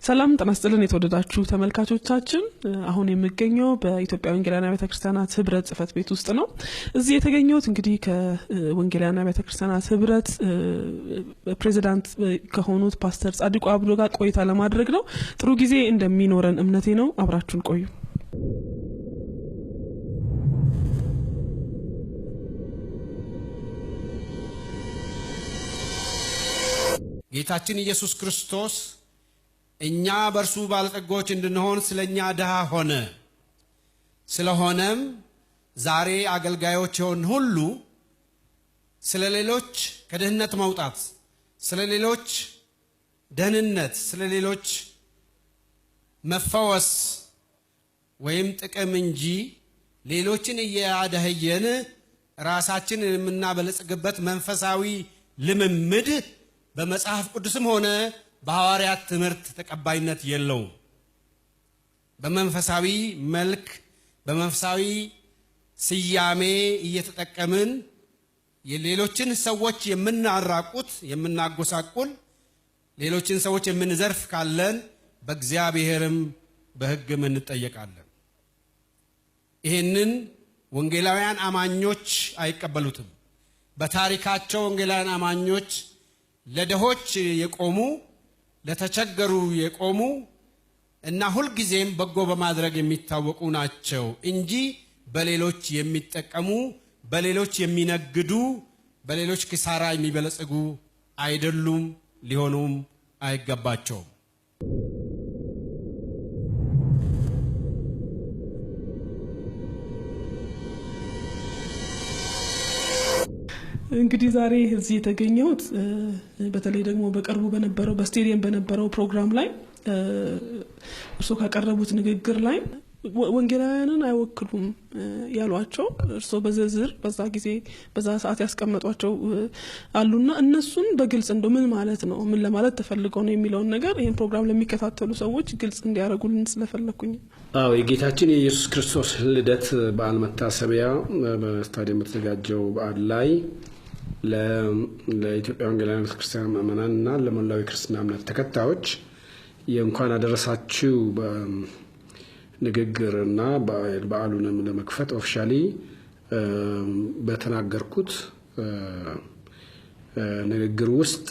ሰላም ጤና ይስጥልን የተወደዳችሁ ተመልካቾቻችን አሁን የምገኘው በኢትዮጵያ ወንጌላውያን ቤተክርስቲያናት ህብረት ጽፈት ቤት ውስጥ ነው። እዚህ የተገኘሁት እንግዲህ ከወንጌላውያን ቤተክርስቲያናት ህብረት ፕሬዝዳንት ከሆኑት ፓስተር ጻድቁ አብዶ ጋር ቆይታ ለማድረግ ነው። ጥሩ ጊዜ እንደሚኖረን እምነቴ ነው። አብራችሁን ቆዩ። ጌታችን ኢየሱስ ክርስቶስ እኛ በርሱ ባለጠጎች እንድንሆን ስለኛ ደሃ ሆነ። ስለሆነም ዛሬ አገልጋዮች የሆን ሁሉ ስለሌሎች ከድህነት መውጣት፣ ስለሌሎች ደህንነት፣ ስለሌሎች መፈወስ ወይም ጥቅም እንጂ ሌሎችን እያደህየን ራሳችን የምናበለጽግበት መንፈሳዊ ልምምድ በመጽሐፍ ቅዱስም ሆነ በሐዋርያት ትምህርት ተቀባይነት የለውም። በመንፈሳዊ መልክ በመንፈሳዊ ስያሜ እየተጠቀምን የሌሎችን ሰዎች የምናራቁት የምናጎሳቁል ሌሎችን ሰዎች የምንዘርፍ ካለን በእግዚአብሔርም በሕግም እንጠየቃለን። ይሄንን ወንጌላውያን አማኞች አይቀበሉትም። በታሪካቸው ወንጌላውያን አማኞች ለደሆች የቆሙ ለተቸገሩ የቆሙ እና ሁሉ ጊዜም በጎ በማድረግ የሚታወቁ ናቸው እንጂ በሌሎች የሚጠቀሙ በሌሎች የሚነግዱ በሌሎች ኪሳራ የሚበለጽጉ አይደሉም፣ ሊሆኑም አይገባቸውም። እንግዲህ ዛሬ እዚህ የተገኘሁት በተለይ ደግሞ በቅርቡ በነበረው በስቴዲየም በነበረው ፕሮግራም ላይ እርሶ ካቀረቡት ንግግር ላይ ወንጌላውያንን አይወክሉም ያሏቸው እርሶ በዝርዝር በዛ ጊዜ በዛ ሰዓት ያስቀመጧቸው አሉና እነሱን በግልጽ እንደው ምን ማለት ነው ምን ለማለት ተፈልገው ነው የሚለው ነገር ይሄን ፕሮግራም ለሚከታተሉ ሰዎች ግልጽ እንዲያረጉልን ስለፈለኩኝ። የጌታችን የኢየሱስ ክርስቶስ ልደት በዓል መታሰቢያ በስታዲየም በተዘጋጀው በዓል ላይ ለኢትዮጵያ ወንጌላውያን ቤተክርስቲያን ምዕመናንና ለመላው ክርስትና እምነት ተከታዮች የእንኳን አደረሳችሁ ንግግርና በዓሉንም ለመክፈት ኦፊሻሊ በተናገርኩት ንግግር ውስጥ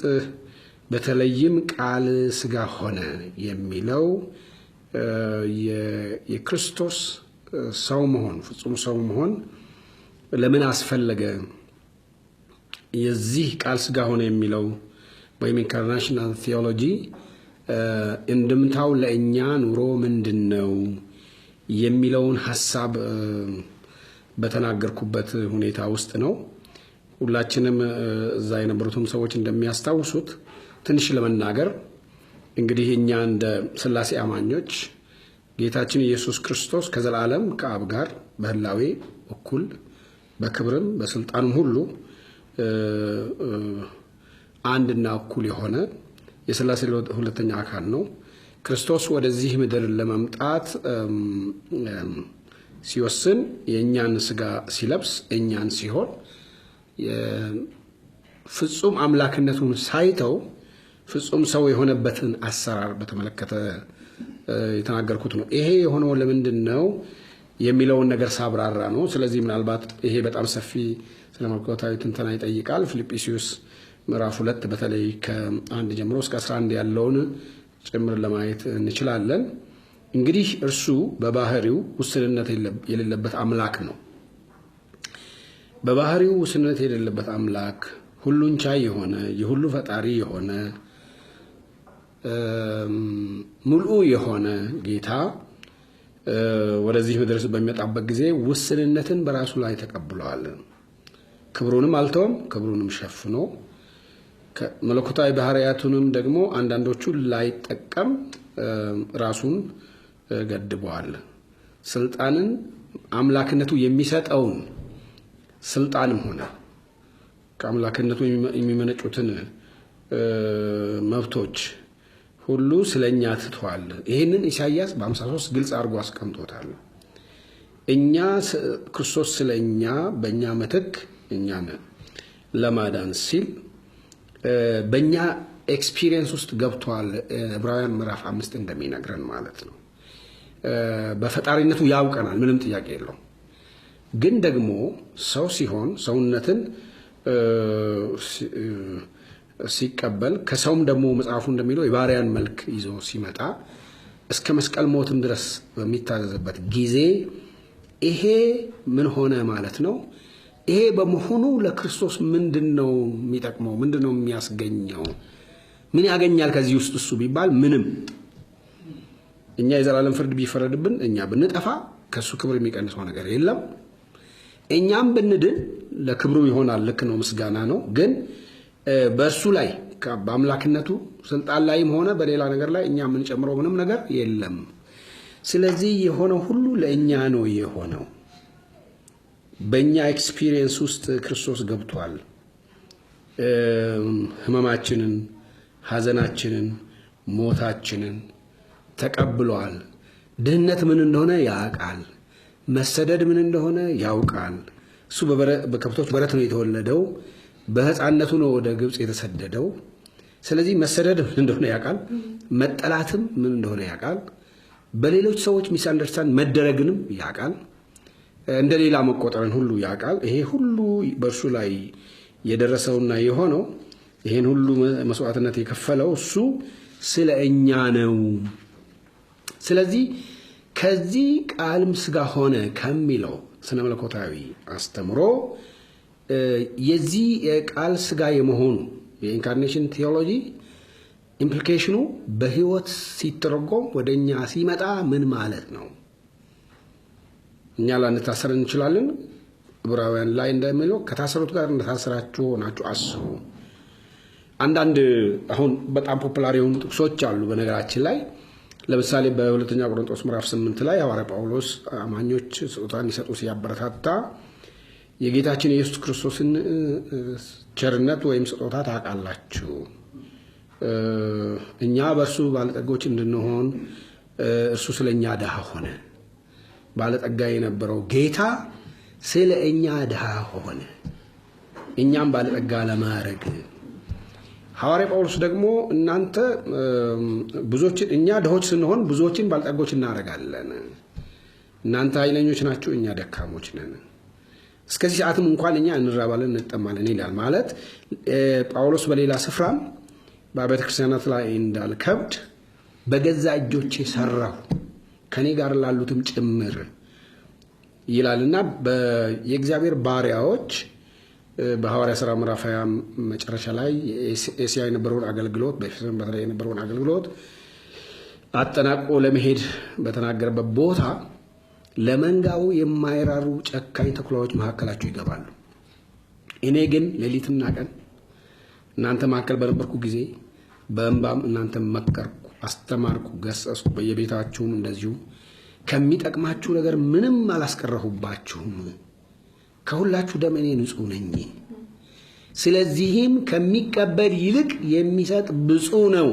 በተለይም ቃል ሥጋ ሆነ የሚለው የክርስቶስ ሰው መሆን ፍጹም ሰው መሆን ለምን አስፈለገ? የዚህ ቃል ሥጋ ሆነ የሚለው ወይም ኢንካርናሽናል ቴዎሎጂ እንድምታው ለእኛ ኑሮ ምንድነው የሚለውን ሐሳብ በተናገርኩበት ሁኔታ ውስጥ ነው። ሁላችንም እዛ የነበሩትም ሰዎች እንደሚያስታውሱት ትንሽ ለመናገር እንግዲህ እኛ እንደ ሥላሴ አማኞች ጌታችን ኢየሱስ ክርስቶስ ከዘላለም ከአብ ጋር በህላዌ እኩል በክብርም በስልጣንም ሁሉ አንድና እኩል የሆነ የሥላሴ ሁለተኛ አካል ነው። ክርስቶስ ወደዚህ ምድር ለመምጣት ሲወስን የእኛን ሥጋ ሲለብስ እኛን ሲሆን ፍጹም አምላክነቱን ሳይተው ፍጹም ሰው የሆነበትን አሰራር በተመለከተ የተናገርኩት ነው። ይሄ የሆነው ለምንድን ነው የሚለውን ነገር ሳብራራ ነው። ስለዚህ ምናልባት ይሄ በጣም ሰፊ ስለመለኮታዊ ትንተና ይጠይቃል። ፊልጵስዩስ ምዕራፍ 2 በተለይ ከ1 ጀምሮ እስከ 11 ያለውን ጭምር ለማየት እንችላለን። እንግዲህ እርሱ በባህሪው ውስንነት የሌለበት አምላክ ነው። በባህሪው ውስንነት የሌለበት አምላክ ሁሉን ቻይ የሆነ የሁሉ ፈጣሪ የሆነ ሙሉ የሆነ ጌታ ወደዚህ ምድር በሚመጣበት ጊዜ ውስንነትን በራሱ ላይ ተቀብሏል። ክብሩንም አልተወም፣ ክብሩንም ሸፍኖ መለኮታዊ ባህሪያቱንም ደግሞ አንዳንዶቹ ላይጠቀም ራሱን ገድቧል። ስልጣንን አምላክነቱ የሚሰጠውን ስልጣንም ሆነ ከአምላክነቱ የሚመነጩትን መብቶች ሁሉ ስለኛ ትቷል። ይሄንን ኢሳይያስ በ53 ግልጽ አድርጎ አስቀምጦታል። እኛ ክርስቶስ ስለኛ በእኛ ምትክ እኛን ለማዳን ሲል በእኛ ኤክስፒሪየንስ ውስጥ ገብቷል። ዕብራውያን ምዕራፍ 5 እንደሚነግረን ማለት ነው። በፈጣሪነቱ ያውቀናል፣ ምንም ጥያቄ የለው። ግን ደግሞ ሰው ሲሆን ሰውነትን ሲቀበል ከሰውም ደግሞ መጽሐፉ እንደሚለው የባሪያን መልክ ይዞ ሲመጣ እስከ መስቀል ሞትም ድረስ በሚታዘዝበት ጊዜ ይሄ ምን ሆነ ማለት ነው? ይሄ በመሆኑ ለክርስቶስ ምንድነው የሚጠቅመው? ምንድነው የሚያስገኘው? ምን ያገኛል ከዚህ ውስጥ እሱ ቢባል ምንም። እኛ የዘላለም ፍርድ ቢፈረድብን እኛ ብንጠፋ ከሱ ክብር የሚቀንሰው ነገር የለም። እኛም ብንድን ለክብሩ ይሆናል። ልክ ነው፣ ምስጋና ነው። ግን በእሱ ላይ በአምላክነቱ ስልጣን ላይም ሆነ በሌላ ነገር ላይ እኛ የምንጨምረው ምንም ነገር የለም። ስለዚህ የሆነው ሁሉ ለእኛ ነው የሆነው። በእኛ ኤክስፒሪየንስ ውስጥ ክርስቶስ ገብቷል። ህመማችንን፣ ሐዘናችንን፣ ሞታችንን ተቀብሏል። ድህነት ምን እንደሆነ ያውቃል። መሰደድ ምን እንደሆነ ያውቃል። እሱ በከብቶች በረት ነው የተወለደው። በሕፃንነቱ ነው ወደ ግብፅ የተሰደደው። ስለዚህ መሰደድ ምን እንደሆነ ያውቃል። መጠላትም ምን እንደሆነ ያውቃል። በሌሎች ሰዎች ሚስ አንደርስታንድ መደረግንም ያውቃል። እንደ ሌላ መቆጠርን ሁሉ ያውቃል። ይሄ ሁሉ በእርሱ ላይ የደረሰውና የሆነው ይሄን ሁሉ መስዋዕትነት የከፈለው እሱ ስለ እኛ ነው። ስለዚህ ከዚህ ቃልም ሥጋ ሆነ ከሚለው ስነ መለኮታዊ አስተምሮ የዚህ የቃል ሥጋ የመሆኑ የኢንካርኔሽን ቴዎሎጂ ኢምፕሊኬሽኑ በህይወት ሲተረጎም ወደኛ ሲመጣ ምን ማለት ነው? እኛ ላንታሰር እንችላለን። ዕብራውያን ላይ እንደሚለው ከታሰሩት ጋር እንደታሰራችሁ ሆናችሁ አስቡ። አንዳንድ አሁን በጣም ፖፑላር የሆኑ ጥቅሶች አሉ። በነገራችን ላይ ለምሳሌ በሁለተኛ ቆሮንቶስ ምዕራፍ 8 ላይ ሐዋርያ ጳውሎስ አማኞች ስጦታን እንዲሰጡ ሲያበረታታ የጌታችን የኢየሱስ ክርስቶስን ቸርነት ወይም ስጦታ ታውቃላችሁ፣ እኛ በእርሱ ባለጠጎች እንድንሆን እርሱ ስለ እኛ ድሃ ሆነ። ባለጠጋ የነበረው ጌታ ስለ እኛ ድሃ ሆነ፣ እኛም ባለጠጋ ለማድረግ። ሐዋርያ ጳውሎስ ደግሞ እናንተ ብዙዎችን እኛ ድሆች ስንሆን ብዙዎችን ባለጠጎች እናደርጋለን፣ እናንተ ኃይለኞች ናችሁ፣ እኛ ደካሞች ነን፣ እስከዚህ ሰዓትም እንኳን እኛ እንራባለን እንጠማለን ይላል። ማለት ጳውሎስ በሌላ ስፍራም በቤተ ክርስቲያናት ላይ እንዳለ ከብድ በገዛ እጆቼ ሰራሁ ከኔ ጋር ላሉትም ጭምር ይላልና የእግዚአብሔር ባሪያዎች በሐዋርያ ሥራ ምዕራፍ 20 መጨረሻ ላይ ኤስያ የነበረውን አገልግሎት በኤፌሶን በተለይ የነበረውን አገልግሎት አጠናቆ ለመሄድ በተናገረበት ቦታ ለመንጋው የማይራሩ ጨካኝ ተኩላዎች መካከላቸው ይገባሉ፣ እኔ ግን ሌሊትና ቀን እናንተ መካከል በነበርኩ ጊዜ በእንባም እናንተ መከርኩ፣ አስተማርኩ፣ ገሰጽኩ፣ በየቤታችሁም እንደዚሁ ከሚጠቅማችሁ ነገር ምንም አላስቀረሁባችሁም፣ ከሁላችሁ ደም እኔ ንጹሕ ነኝ፣ ስለዚህም ከሚቀበል ይልቅ የሚሰጥ ብፁዕ ነው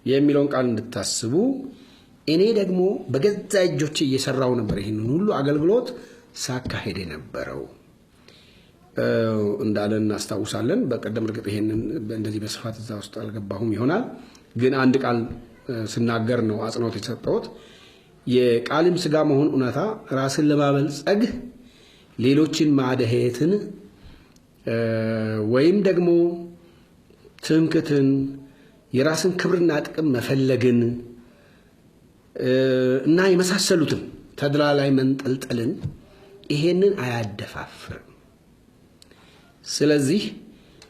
የሚለውን ቃል እንድታስቡ እኔ ደግሞ በገዛ እጆቼ እየሰራው ነበር ይህንን ሁሉ አገልግሎት ሳካሄድ የነበረው እንዳለን እናስታውሳለን። በቀደም እርግጥ ይሄንን እንደዚህ በስፋት እዛ ውስጥ አልገባሁም ይሆናል፣ ግን አንድ ቃል ስናገር ነው አጽንኦት የተሰጠሁት። የቃልም ሥጋ መሆን እውነታ ራስን ለማበልጸግ ሌሎችን ማደሄትን ወይም ደግሞ ትምክትን፣ የራስን ክብርና ጥቅም መፈለግን እና የመሳሰሉትን ተድላ ላይ መንጠልጠልን ይሄንን አያደፋፍርም። ስለዚህ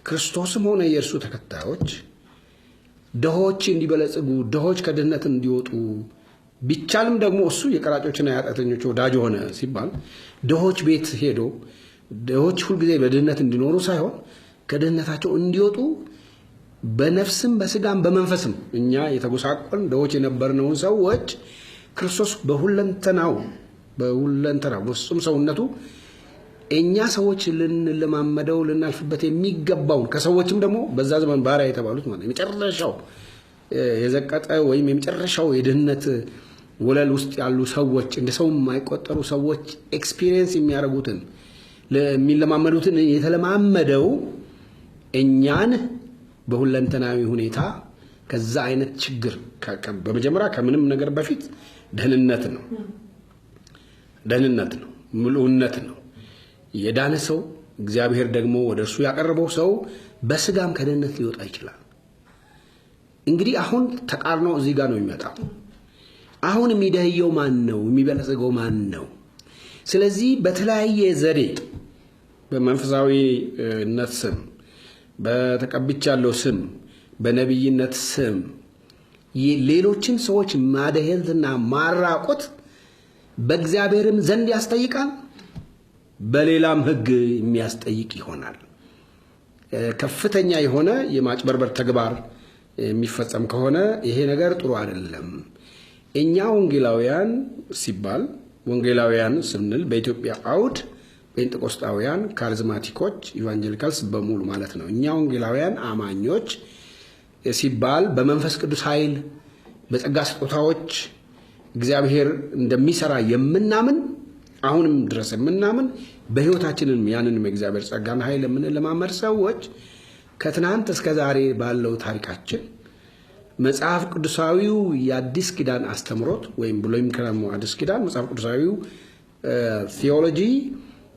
ክርስቶስም ሆነ የእርሱ ተከታዮች ድሆች እንዲበለጽጉ፣ ድሆች ከድህነት እንዲወጡ ቢቻልም ደግሞ እሱ የቀራጮችና የኃጢአተኞች ወዳጅ ሆነ ሲባል ድሆች ቤት ሄዶ ድሆች ሁልጊዜ በድህነት እንዲኖሩ ሳይሆን ከድህነታቸው እንዲወጡ በነፍስም በስጋም በመንፈስም እኛ የተጎሳቆልን ድሆች የነበርነውን ሰዎች ክርስቶስ በሁለንተናው ፍጹም ሰውነቱ እኛ ሰዎች ልንለማመደው ልናልፍበት የሚገባውን ከሰዎችም ደግሞ በዛ ዘመን ባሪያ የተባሉት ማለት የመጨረሻው የዘቀጠ ወይም የመጨረሻው የድህነት ወለል ውስጥ ያሉ ሰዎች እንደ ሰው የማይቆጠሩ ሰዎች ኤክስፒሪየንስ የሚያደርጉትን የሚለማመዱትን የተለማመደው እኛን በሁለንተናዊ ሁኔታ ከዛ አይነት ችግር በመጀመሪያ ከምንም ነገር በፊት ደህንነት ነው ሙሉነት ነው የዳነ ሰው እግዚአብሔር ደግሞ ወደርሱ ያቀርበው ሰው በስጋም ከደህንነት ሊወጣ ይችላል እንግዲህ አሁን ተቃርኖ እዚህ ጋር ነው የሚመጣው አሁን የሚደህየው ማን ነው የሚበለጽገው ማን ነው ስለዚህ በተለያየ ዘዴ በመንፈሳዊነት ስም በተቀብቻለሁ ስም በነብይነት ስም ሌሎችን ሰዎች ማደህየትና ማራቆት በእግዚአብሔርም ዘንድ ያስጠይቃል በሌላም ህግ የሚያስጠይቅ ይሆናል ከፍተኛ የሆነ የማጭበርበር ተግባር የሚፈጸም ከሆነ ይሄ ነገር ጥሩ አይደለም እኛ ወንጌላውያን ሲባል ወንጌላውያን ስንል በኢትዮጵያ አውድ ጴንጤቆስጣውያን ካሪዝማቲኮች ኢቫንጀሊካልስ በሙሉ ማለት ነው እኛ ወንጌላውያን አማኞች ሲባል በመንፈስ ቅዱስ ኃይል በጸጋ ስጦታዎች እግዚአብሔር እንደሚሰራ የምናምን አሁንም ድረስ የምናምን በህይወታችንም ያንንም እግዚአብሔር ጸጋና ኃይል ለማመር ሰዎች ከትናንት እስከ ዛሬ ባለው ታሪካችን መጽሐፍ ቅዱሳዊው የአዲስ ኪዳን አስተምሮት ወይም ብሉይም ከረሙ አዲስ ኪዳን መጽሐፍ ቅዱሳዊው ቴዎሎጂ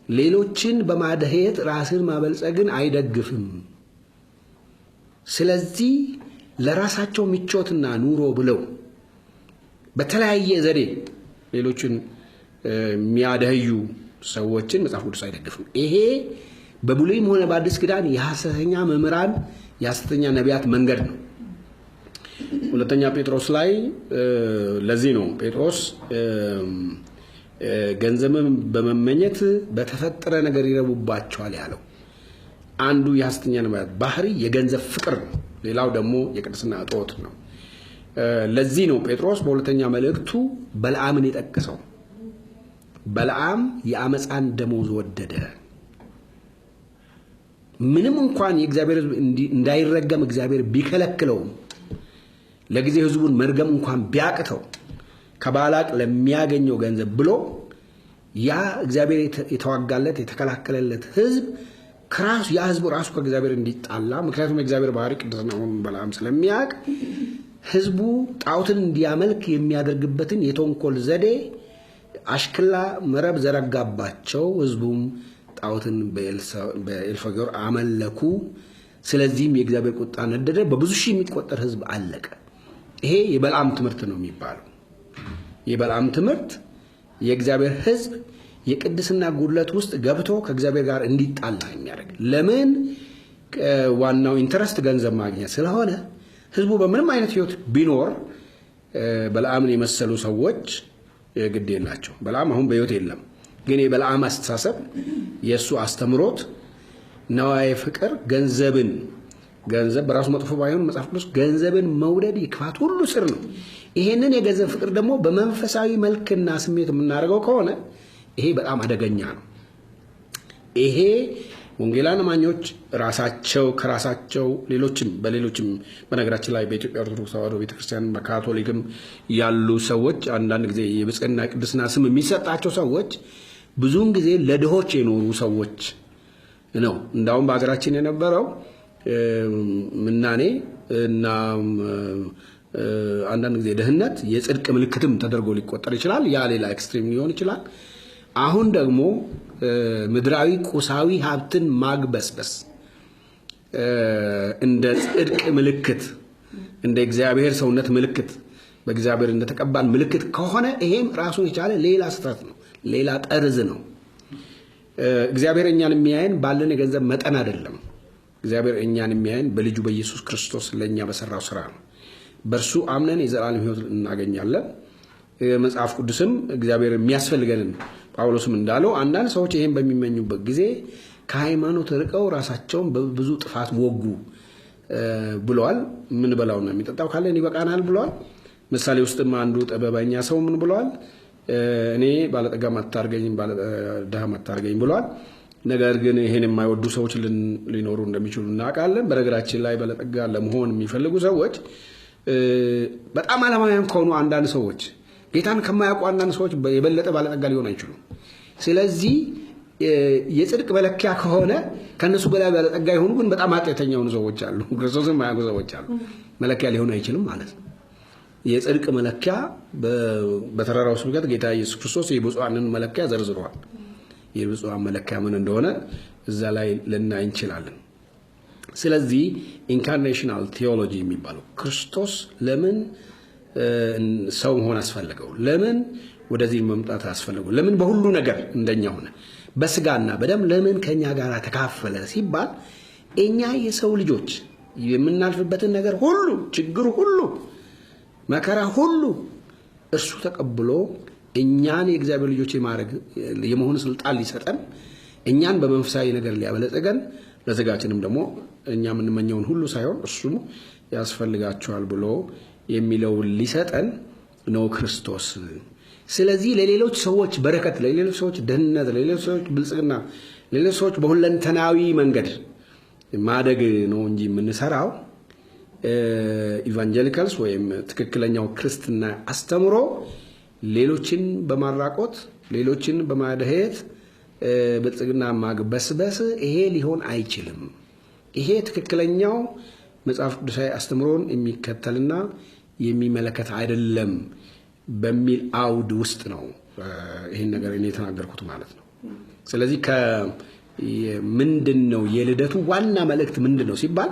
ሌሎችን በማደህየት ራስን ማበልጸግን አይደግፍም ስለዚህ ለራሳቸው ምቾትና ኑሮ ብለው በተለያየ ዘዴ ሌሎችን የሚያደህዩ ሰዎችን መጽሐፍ ቅዱስ አይደግፍም ይሄ በብሉይም ሆነ በአዲስ ኪዳን የሐሰተኛ መምህራን የሐሰተኛ ነቢያት መንገድ ነው ሁለተኛ ጴጥሮስ ላይ ለዚህ ነው ጴጥሮስ ገንዘብን በመመኘት በተፈጠረ ነገር ይረቡባቸዋል ያለው አንዱ የሐሰተኛ ነቢያት ባህሪ የገንዘብ ፍቅር ነው ሌላው ደግሞ የቅድስና እጦት ነው ለዚህ ነው ጴጥሮስ በሁለተኛ መልእክቱ በለዓምን የጠቀሰው በለዓም የአመፃን ደሞዝ ወደደ ምንም እንኳን የእግዚአብሔር ሕዝብ እንዳይረገም እግዚአብሔር ቢከለክለው ለጊዜው ሕዝቡን መርገም እንኳን ቢያቅተው ከባላቅ ለሚያገኘው ገንዘብ ብሎ ያ እግዚአብሔር የተዋጋለት የተከላከለለት ሕዝብ ከራሱ ያ ሕዝቡ ራሱ ከእግዚአብሔር እንዲጣላ ምክንያቱም የእግዚአብሔር ባህሪ ቅድስናውን በለዓም ስለሚያውቅ ሕዝቡ ጣዖትን እንዲያመልክ የሚያደርግበትን የተንኮል ዘዴ አሽክላ መረብ ዘረጋባቸው ሕዝቡም ጣዖትን በኤልፈገር አመለኩ ስለዚህም የእግዚአብሔር ቁጣ ነደደ በብዙ ሺህ የሚቆጠር ሕዝብ አለቀ ይሄ የበለዓም ትምህርት ነው የሚባለው የበለዓም ትምህርት የእግዚአብሔር ሕዝብ የቅድስና ጉድለት ውስጥ ገብቶ ከእግዚአብሔር ጋር እንዲጣላ የሚያደርግ ለምን ዋናው ኢንተረስት ገንዘብ ማግኘት ስለሆነ ሕዝቡ በምንም አይነት ህይወት ቢኖር በለዓምን የመሰሉ ሰዎች ግድ የላቸው በለዓም አሁን በህይወት የለም ግን የበለዓም አስተሳሰብ የሱ አስተምሮት ነዋይ ፍቅር ገንዘብ በራሱ መጥፎ ባይሆን መጽሐፍ ቅዱስ ገንዘብን መውደድ ይክፋት ሁሉ ስር ነው ይሄንን የገንዘብ ፍቅር ደግሞ በመንፈሳዊ መልክና ስሜት የምናደርገው ከሆነ ይሄ በጣም አደገኛ ነው ይሄ ወንጌላውያን አማኞች ራሳቸው ከራሳቸው ሌሎችም በነገራችን ላይ በኢትዮጵያ ኦርቶዶክስ ተዋሕዶ ቤተክርስቲያን በካቶሊክም ያሉ ሰዎች አንዳንድ ጊዜ የብጽዕና ቅድስና ስም የሚሰጣቸው ሰዎች ብዙውን ጊዜ ለድሆች የኖሩ ሰዎች ነው እንዳውም በአገራችን የነበረው ምናኔ እና አንዳንድ ጊዜ ደህንነት የጽድቅ ምልክትም ተደርጎ ሊቆጠር ይችላል ያ ሌላ ኤክስትሪም ሊሆን ይችላል አሁን ደግሞ ምድራዊ ቁሳዊ ሀብትን ማግበስበስ እንደ ጽድቅ ምልክት እንደ እግዚአብሔር ሰውነት ምልክት በእግዚአብሔር እንደተቀባን ምልክት ከሆነ ይሄም ራሱን የቻለ ሌላ ስህተት ነው ሌላ ጠርዝ ነው እግዚአብሔር እኛን የሚያየን ባለን የገንዘብ መጠን አይደለም እግዚአብሔር እኛን የሚያየን በልጁ በኢየሱስ ክርስቶስ ለኛ በሰራው ስራ ነው በእርሱ አምነን የዘላለም ሕይወት እናገኛለን መጽሐፍ ቅዱስም እግዚአብሔር የሚያስፈልገንን ጳውሎስም እንዳለው አንዳንድ ሰዎች ይሄን በሚመኙበት ጊዜ ከሃይማኖት ርቀው ራሳቸውን በብዙ ጥፋት ወጉ ብለዋል ምን በላውና የሚጠጣው ካለን ይበቃናል ብለዋል ምሳሌ ውስጥም አንዱ ጠበበኛ ሰው ምን ብለዋል እኔ ባለጠጋ ማታርገኝ ባለደሃ ማታርገኝ ብለዋል ነገር ግን ይሄን የማይወዱ ሰዎች ሊኖሩ እንደሚችሉ እናውቃለን በነገራችን ላይ ባለጠጋ ለመሆን የሚፈልጉ ሰዎች በጣም ዓለማውያን ከሆኑ አንዳንድ ሰዎች ጌታን ከማያውቁ አንዳንድ ሰዎች የበለጠ ባለጠጋ ሊሆን አይችሉም ስለዚህ የጽድቅ መለኪያ ከሆነ ከነሱ በላይ ባለጠጋ የሆኑ ግን በጣም ኃጢአተኛ የሆኑ ሰዎች አሉ። ክርስቶስን የማያውቁ ሰዎች አሉ። መለኪያ ሊሆን አይችልም ማለት ነው። የጽድቅ መለኪያ በተራራው ስብከት ጌታ ኢየሱስ ክርስቶስ የብፁዓንን መለኪያ ዘርዝሯል። የብፁዓን መለኪያ ምን እንደሆነ እዛ ላይ ልናይ እንችላለን። ስለዚህ ኢንካርኔሽናል ቴዎሎጂ የሚባለው ክርስቶስ ለምን ሰው መሆን አስፈለገው? ለምን ወደዚህ መምጣት አስፈለገው? ለምን በሁሉ ነገር እንደኛ ሆነ? በስጋና በደም ለምን ከኛ ጋር ተካፈለ ሲባል እኛ የሰው ልጆች የምናልፍበትን ነገር ሁሉ፣ ችግር ሁሉ፣ መከራ ሁሉ እርሱ ተቀብሎ እኛን የእግዚአብሔር ልጆች የመሆን ስልጣን ሊሰጠን፣ እኛን በመንፈሳዊ ነገር ሊያበለጽገን፣ ለስጋችንም ደግሞ እኛ የምንመኘውን ሁሉ ሳይሆን እርሱ ያስፈልጋቸዋል ብሎ የሚለውን ሊሰጠን ነው ክርስቶስ። ስለዚህ ለሌሎች ሰዎች በረከት፣ ለሌሎች ሰዎች ደህንነት፣ ለሌሎች ሰዎች ብልጽግና፣ ለሌሎች ሰዎች በሁለንተናዊ መንገድ ማደግ ነው እንጂ የምንሰራው ኢቫንጀሊካልስ ወይም ትክክለኛው ክርስትና አስተምሮ ሌሎችን በማራቆት ሌሎችን በማደሄት ብልጽግና ማግበስበስ ይሄ ሊሆን አይችልም። ይሄ ትክክለኛው መጽሐፍ ቅዱሳዊ አስተምሮን የሚከተልና የሚመለከት አይደለም በሚል አውድ ውስጥ ነው ይሄን ነገር እኔ የተናገርኩት ማለት ነው። ስለዚህ ምንድነው የልደቱ ዋና መልእክት ምንድነው ሲባል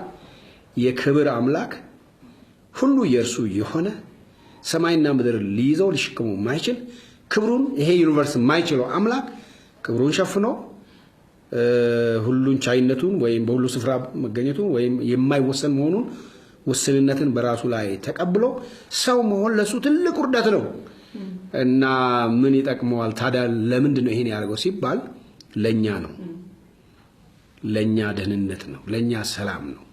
የክብር አምላክ ሁሉ የእርሱ የሆነ ሰማይና ምድር ሊይዘው ሊሸከመው የማይችል ክብሩን ይሄ ዩኒቨርስ የማይችለው አምላክ ክብሩን ሸፍኖ ሁሉን ቻይነቱን ወይም በሁሉ ስፍራ መገኘቱን ወይም የማይወሰን መሆኑን ውስንነትን በራሱ ላይ ተቀብሎ ሰው መሆን ለሱ ትልቅ ውርደት ነው እና ምን ይጠቅመዋል ታዲያ? ለምንድን ነው ይሄን ያደርገው ሲባል ለኛ ነው፣ ለኛ ደህንነት ነው፣ ለኛ ሰላም ነው።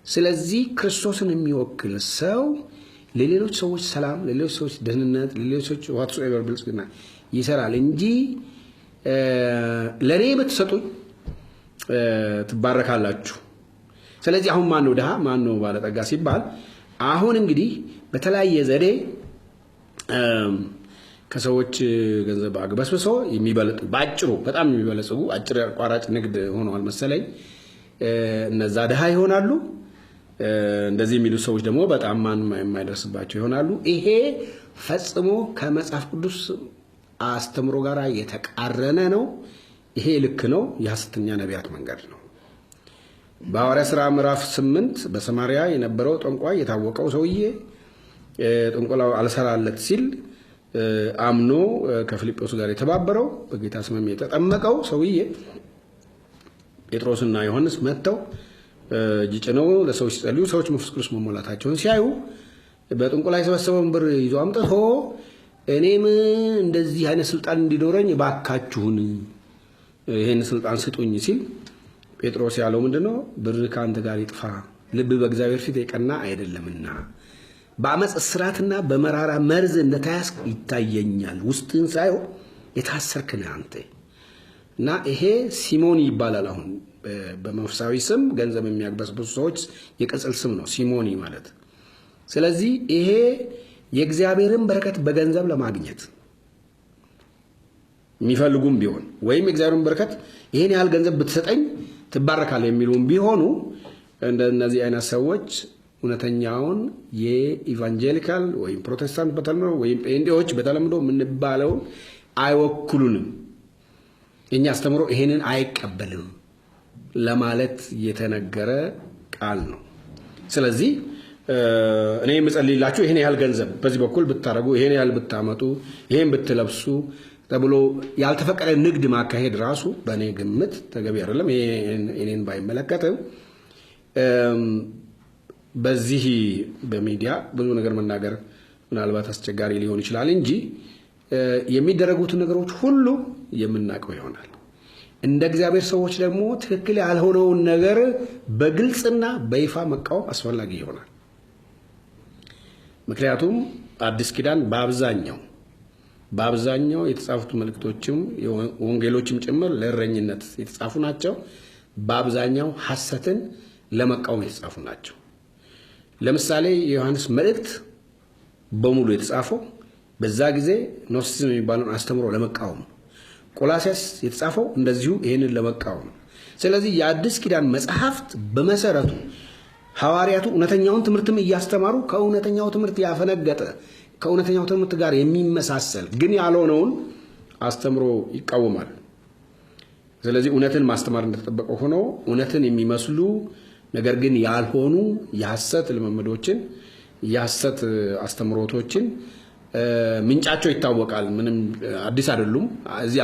ስለዚህ ክርስቶስን የሚወክል ሰው ለሌሎች ሰዎች ሰላም፣ ለሌሎች ሰዎች ደህንነት፣ ለሌሎች ሰዎች whatsoever ብልጽግና ይሰራል እንጂ ለኔ ብትሰጡኝ ትባረካላችሁ። ስለዚህ አሁን ማን ነው ድሃ ማን ነው ባለጠጋ ሲባል አሁን እንግዲህ በተለያየ ዘዴ ከሰዎች ገንዘብ አግበስብሶ የሚበልጥ ባጭሩ በጣም የሚበለጽጉ አጭር አቋራጭ ንግድ ሆነዋል መሰለኝ። እነዛ ድሃ ይሆናሉ። እንደዚህ የሚሉ ሰዎች ደግሞ በጣም ማንም የማይደርስባቸው ይሆናሉ። ይሄ ፈጽሞ ከመጽሐፍ ቅዱስ አስተምሮ ጋር የተቃረነ ነው። ይሄ ልክ ነው። የሐሰተኛ ነቢያት መንገድ ነው። በሐዋርያ ሥራ ምዕራፍ 8 በሰማርያ የነበረው ጠንቋይ የታወቀው ሰውዬ ጥንቆላው አልሰራለት ሲል አምኖ ከፊልጶስ ጋር የተባበረው በጌታ ስምም የተጠመቀው ሰውዬ ጴጥሮስና ዮሐንስ መጥተው እጅ ጭነው ለሰዎች ሲጸልዩ ሰዎች መንፈስ ቅዱስ መሞላታቸውን ሲያዩ በጥንቆላ የሰበሰበውን ብር ይዞ አምጥቶ እኔም እንደዚህ አይነት ስልጣን እንዲኖረኝ ባካችሁን ይሄን ስልጣን ስጡኝ ሲል ጴጥሮስ ያለው ምንድነው? ብር ካንተ ጋር ይጥፋ፣ ልብ በእግዚአብሔር ፊት የቀና አይደለምና በአመጽ እስራትና በመራራ መርዝ እንደተያዝክ ይታየኛል፣ ውስጥን ሳይሆን የታሰርክ ነህ አንተ። እና ይሄ ሲሞኒ ይባላል። አሁን በመንፈሳዊ ስም ገንዘብ የሚያግበስብሱ ሰዎች የቅጽል ስም ነው ሲሞኒ ማለት። ስለዚህ ይሄ የእግዚአብሔርን በረከት በገንዘብ ለማግኘት የሚፈልጉም ቢሆን ወይም የእግዚአብሔርን በረከት ይሄን ያህል ገንዘብ ብትሰጠኝ ትባረካለህ የሚሉም ቢሆኑ እንደነዚህ አይነት ሰዎች እውነተኛውን የኢቫንጀሊካል ወይም ፕሮቴስታንት በተለምዶ ወይም ጴንጤዎች በተለምዶ የምንባለው አይወክሉንም። እኛ አስተምሮ ይሄንን አይቀበልም ለማለት የተነገረ ቃል ነው። ስለዚህ እኔ የምጸልይላችሁ ይሄን ያህል ገንዘብ በዚህ በኩል ብታረጉ፣ ይሄን ያህል ብታመጡ፣ ይሄን ብትለብሱ ተብሎ ያልተፈቀደ ንግድ ማካሄድ ራሱ በእኔ ግምት ተገቢ አይደለም። እኔን ባይመለከትም በዚህ በሚዲያ ብዙ ነገር መናገር ምናልባት አስቸጋሪ ሊሆን ይችላል እንጂ የሚደረጉትን ነገሮች ሁሉ የምናውቀው ይሆናል። እንደ እግዚአብሔር ሰዎች ደግሞ ትክክል ያልሆነውን ነገር በግልጽና በይፋ መቃወም አስፈላጊ ይሆናል። ምክንያቱም አዲስ ኪዳን በአብዛኛው የተጻፉት መልእክቶችም ወንጌሎችም ጭምር ለእረኝነት የተጻፉ ናቸው። በአብዛኛው ሐሰትን ለመቃወም የተጻፉ ናቸው። ለምሳሌ የዮሐንስ መልእክት በሙሉ የተጻፈው በዛ ጊዜ ኖስቲሲዝም የሚባለውን አስተምሮ ለመቃወም፣ ቆላስይስ የተጻፈው እንደዚሁ ይህንን ለመቃወም። ስለዚህ የአዲስ ኪዳን መጽሐፍት በመሰረቱ ሐዋርያቱ እውነተኛውን ትምህርትም እያስተማሩ ከእውነተኛው ትምህርት ያፈነገጠ ከእውነተኛው ትምህርት ጋር የሚመሳሰል ግን ያልሆነውን አስተምሮ ይቃወማል። ስለዚህ እውነትን ማስተማር እንደተጠበቀ ሆኖ እውነትን የሚመስሉ ነገር ግን ያልሆኑ የሐሰት ልምምዶችን የሐሰት አስተምሮቶችን ምንጫቸው ይታወቃል። ምንም አዲስ አይደሉም። እዚህ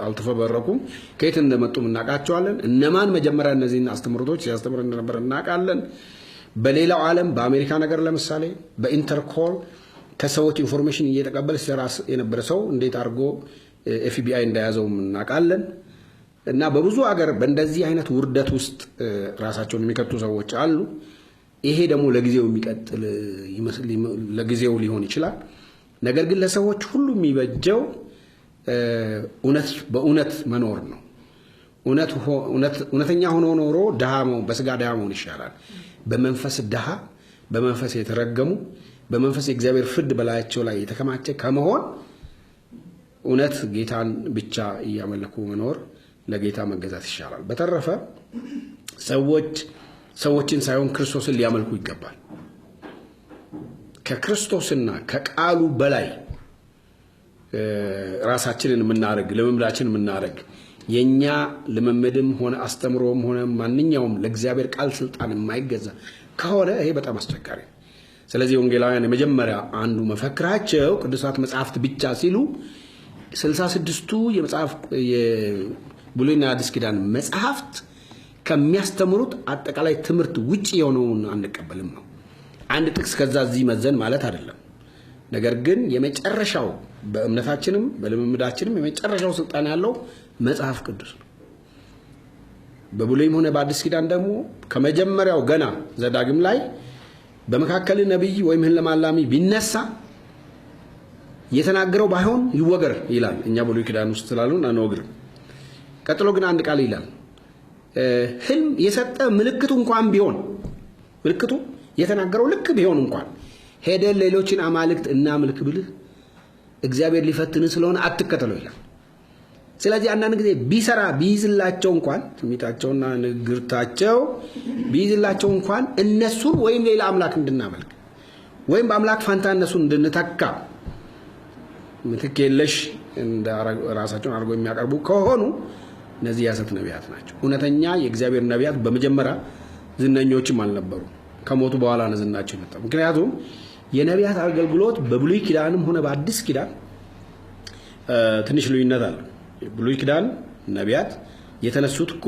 አልተፈበረኩም። ከየት እንደመጡ እናውቃቸዋለን። እነማን መጀመሪያ እነዚህን አስተምሮቶች ሲያስተምሩ እንደነበር እናውቃለን። በሌላው ዓለም በአሜሪካ ነገር ለምሳሌ በኢንተርኮል ከሰዎች ኢንፎርሜሽን እየተቀበለ ሲራስ የነበረ ሰው እንዴት አድርጎ ኤፍቢአይ እንደያዘው እናውቃለን። እና በብዙ ሀገር በእንደዚህ አይነት ውርደት ውስጥ ራሳቸውን የሚከቱ ሰዎች አሉ። ይሄ ደግሞ ለጊዜው የሚቀጥል ይመስል ለጊዜው ሊሆን ይችላል። ነገር ግን ለሰዎች ሁሉ የሚበጀው በእውነት መኖር ነው። እውነተኛ ሆኖ ኖሮ በስጋ ድሃ መሆን ይሻላል። በመንፈስ ድሃ፣ በመንፈስ የተረገሙ፣ በመንፈስ የእግዚአብሔር ፍርድ በላያቸው ላይ የተከማቸ ከመሆን እውነት ጌታን ብቻ እያመለኩ መኖር፣ ለጌታ መገዛት ይሻላል። በተረፈ ሰዎችን ሳይሆን ክርስቶስን ሊያመልኩ ይገባል። ከክርስቶስና ከቃሉ በላይ ራሳችንን የምናደርግ ልምምዳችንን የምናደርግ የኛ ልምምድም ሆነ አስተምሮም ሆነ ማንኛውም ለእግዚአብሔር ቃል ስልጣን የማይገዛ ከሆነ ይሄ በጣም አስቸጋሪ። ስለዚህ ወንጌላውያን የመጀመሪያ አንዱ መፈክራቸው ቅዱሳት መጽሐፍት ብቻ ሲሉ 66ቱ የመጽሐፍ የብሉይና አዲስ ኪዳን መጽሐፍት ከሚያስተምሩት አጠቃላይ ትምህርት ውጪ የሆነውን አንቀበልም ነው። አንድ ጥቅስ ከዛ እዚህ መዘን ማለት አይደለም። ነገር ግን የመጨረሻው በእምነታችንም በልምምዳችንም የመጨረሻው ስልጣን ያለው መጽሐፍ ቅዱስ ነው። በብሉይም ሆነ በአዲስ ኪዳን ደግሞ ከመጀመሪያው ገና ዘዳግም ላይ በመካከል ነብይ ወይም ህልም አላሚ ቢነሳ የተናገረው ባይሆን ይወገር ይላል። እኛ ብሉይ ኪዳን ውስጥ ስላሉን አንወግርም። ቀጥሎ ግን አንድ ቃል ይላል፣ ህልም የሰጠ ምልክቱ እንኳን ቢሆን ምልክቱ የተናገረው ልክ ቢሆን እንኳን ሄደን ሌሎችን አማልክት እናምልክ ብልህ እግዚአብሔር ሊፈትን ስለሆነ አትከተለው ይላል። ስለዚህ አንዳንድ ጊዜ ቢሰራ ቢይዝላቸው እንኳን ትንቢታቸውና ንግርታቸው ቢይዝላቸው እንኳን እነሱን ወይም ሌላ አምላክ እንድናመልክ ወይም በአምላክ ፋንታ እነሱን እንድንተካ ምትክ የለሽ ራሳቸውን አድርገው የሚያቀርቡ ከሆኑ እነዚህ የሐሰት ነቢያት ናቸው። እውነተኛ የእግዚአብሔር ነቢያት በመጀመሪያ ዝነኞችም አልነበሩ። ከሞቱ በኋላ ነው ዝናቸው የመጣው። ምክንያቱም የነቢያት አገልግሎት በብሉይ ኪዳንም ሆነ በአዲስ ኪዳን ትንሽ ልዩነት አለ። ብሉይ ኪዳን ነቢያት የተነሱት እኮ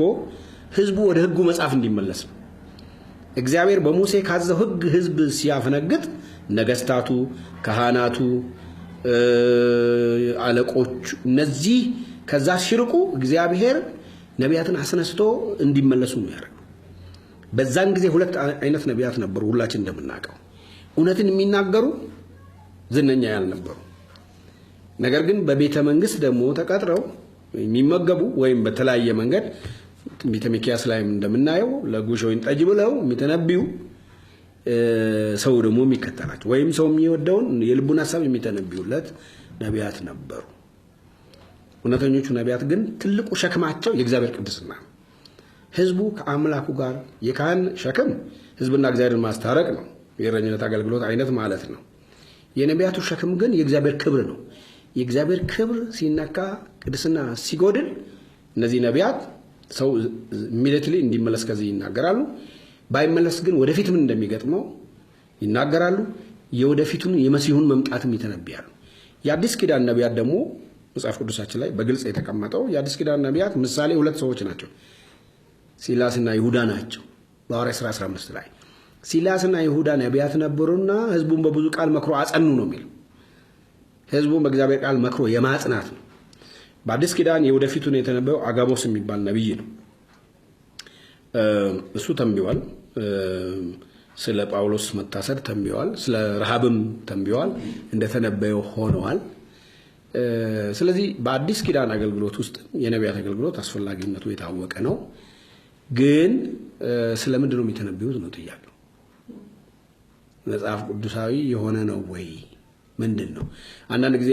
ህዝቡ ወደ ህጉ መጽሐፍ እንዲመለስ ነው። እግዚአብሔር በሙሴ ካዘው ህግ ህዝብ ሲያፈነግጥ ነገስታቱ፣ ካህናቱ፣ አለቆች እነዚህ ከዛ ሲርቁ እግዚአብሔር ነቢያትን አስነስቶ እንዲመለሱ ነው ያደረገው። በዛን ጊዜ ሁለት አይነት ነቢያት ነበሩ ሁላችን እንደምናውቀው። እውነትን የሚናገሩ ዝነኛ ያልነበሩ፣ ነገር ግን በቤተ መንግስት ደግሞ ተቀጥረው የሚመገቡ ወይም በተለያየ መንገድ ቤተ ሚክያስ ላይም እንደምናየው ለጉሽ ወይን ጠጅ ብለው የሚተነብዩ ሰው ደግሞ የሚከተላቸው ወይም ሰው የሚወደውን የልቡን ሐሳብ የሚተነብዩለት ነቢያት ነበሩ። እውነተኞቹ ነቢያት ግን ትልቁ ሸክማቸው የእግዚአብሔር ቅድስና ነው። ህዝቡ ከአምላኩ ጋር የካህን ሸክም ህዝብና እግዚአብሔርን ማስታረቅ ነው፣ የእረኝነት አገልግሎት አይነት ማለት ነው። የነቢያቱ ሸክም ግን የእግዚአብሔር ክብር ነው። የእግዚአብሔር ክብር ሲነካ፣ ቅድስና ሲጎድል እነዚህ ነቢያት ሰው ኢሚዲየትሊ እንዲመለስ ከዚህ ይናገራሉ። ባይመለስ ግን ወደፊት ምን እንደሚገጥመው ይናገራሉ። የወደፊቱን የመሲሁን መምጣትም ይተነብያሉ። የአዲስ ኪዳን ነቢያት ደግሞ መጽሐፍ ቅዱሳችን ላይ በግልጽ የተቀመጠው የአዲስ ኪዳን ነቢያት ምሳሌ ሁለት ሰዎች ናቸው፣ ሲላስና ይሁዳ ናቸው። በሐዋርያት ሥራ 15 ላይ ሲላስና ይሁዳ ነቢያት ነበሩና ህዝቡን በብዙ ቃል መክሮ አጸኑ ነው የሚለው። ህዝቡን በእግዚአብሔር ቃል መክሮ የማጽናት ነው። በአዲስ ኪዳን የወደፊቱን የተነበየው አጋቦስ የሚባል ነብይ ነው። እሱ ተንብዮአል። ስለ ጳውሎስ መታሰር ተንብዮአል። ስለ ረሃብም ተንብዮአል። እንደተነበየው ሆነዋል። ስለዚህ በአዲስ ኪዳን አገልግሎት ውስጥ የነቢያት አገልግሎት አስፈላጊነቱ የታወቀ ነው። ግን ስለምንድን ነው የሚተነብዩት ነው ጥያቄው። መጽሐፍ ቅዱሳዊ የሆነ ነው ወይ ምንድን ነው? አንዳንድ ጊዜ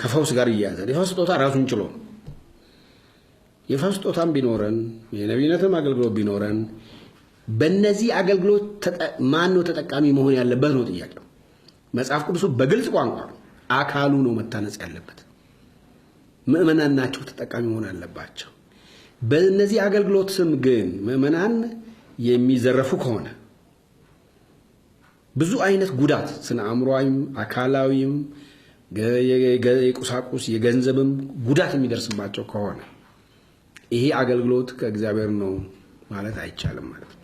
ከፈውስ ጋር ይያያዛል። የፈውስ ስጦታ ራሱን ችሎ የፈውስ ስጦታም ቢኖረን የነቢይነትም አገልግሎት ቢኖረን በእነዚህ አገልግሎት ማን ነው ተጠቃሚ መሆን ያለበት ነው ጥያቄው። መጽሐፍ ቅዱሱ በግልጽ ቋንቋ አካሉ ነው መታነጽ ያለበት። ምእመናን ናቸው ተጠቃሚ መሆን ያለባቸው። በእነዚህ አገልግሎት ስም ግን ምእመናን የሚዘረፉ ከሆነ ብዙ አይነት ጉዳት ስነ አእምሮአዊም አካላዊም የቁሳቁስ የገንዘብም ጉዳት የሚደርስባቸው ከሆነ ይሄ አገልግሎት ከእግዚአብሔር ነው ማለት አይቻልም ማለት ነው።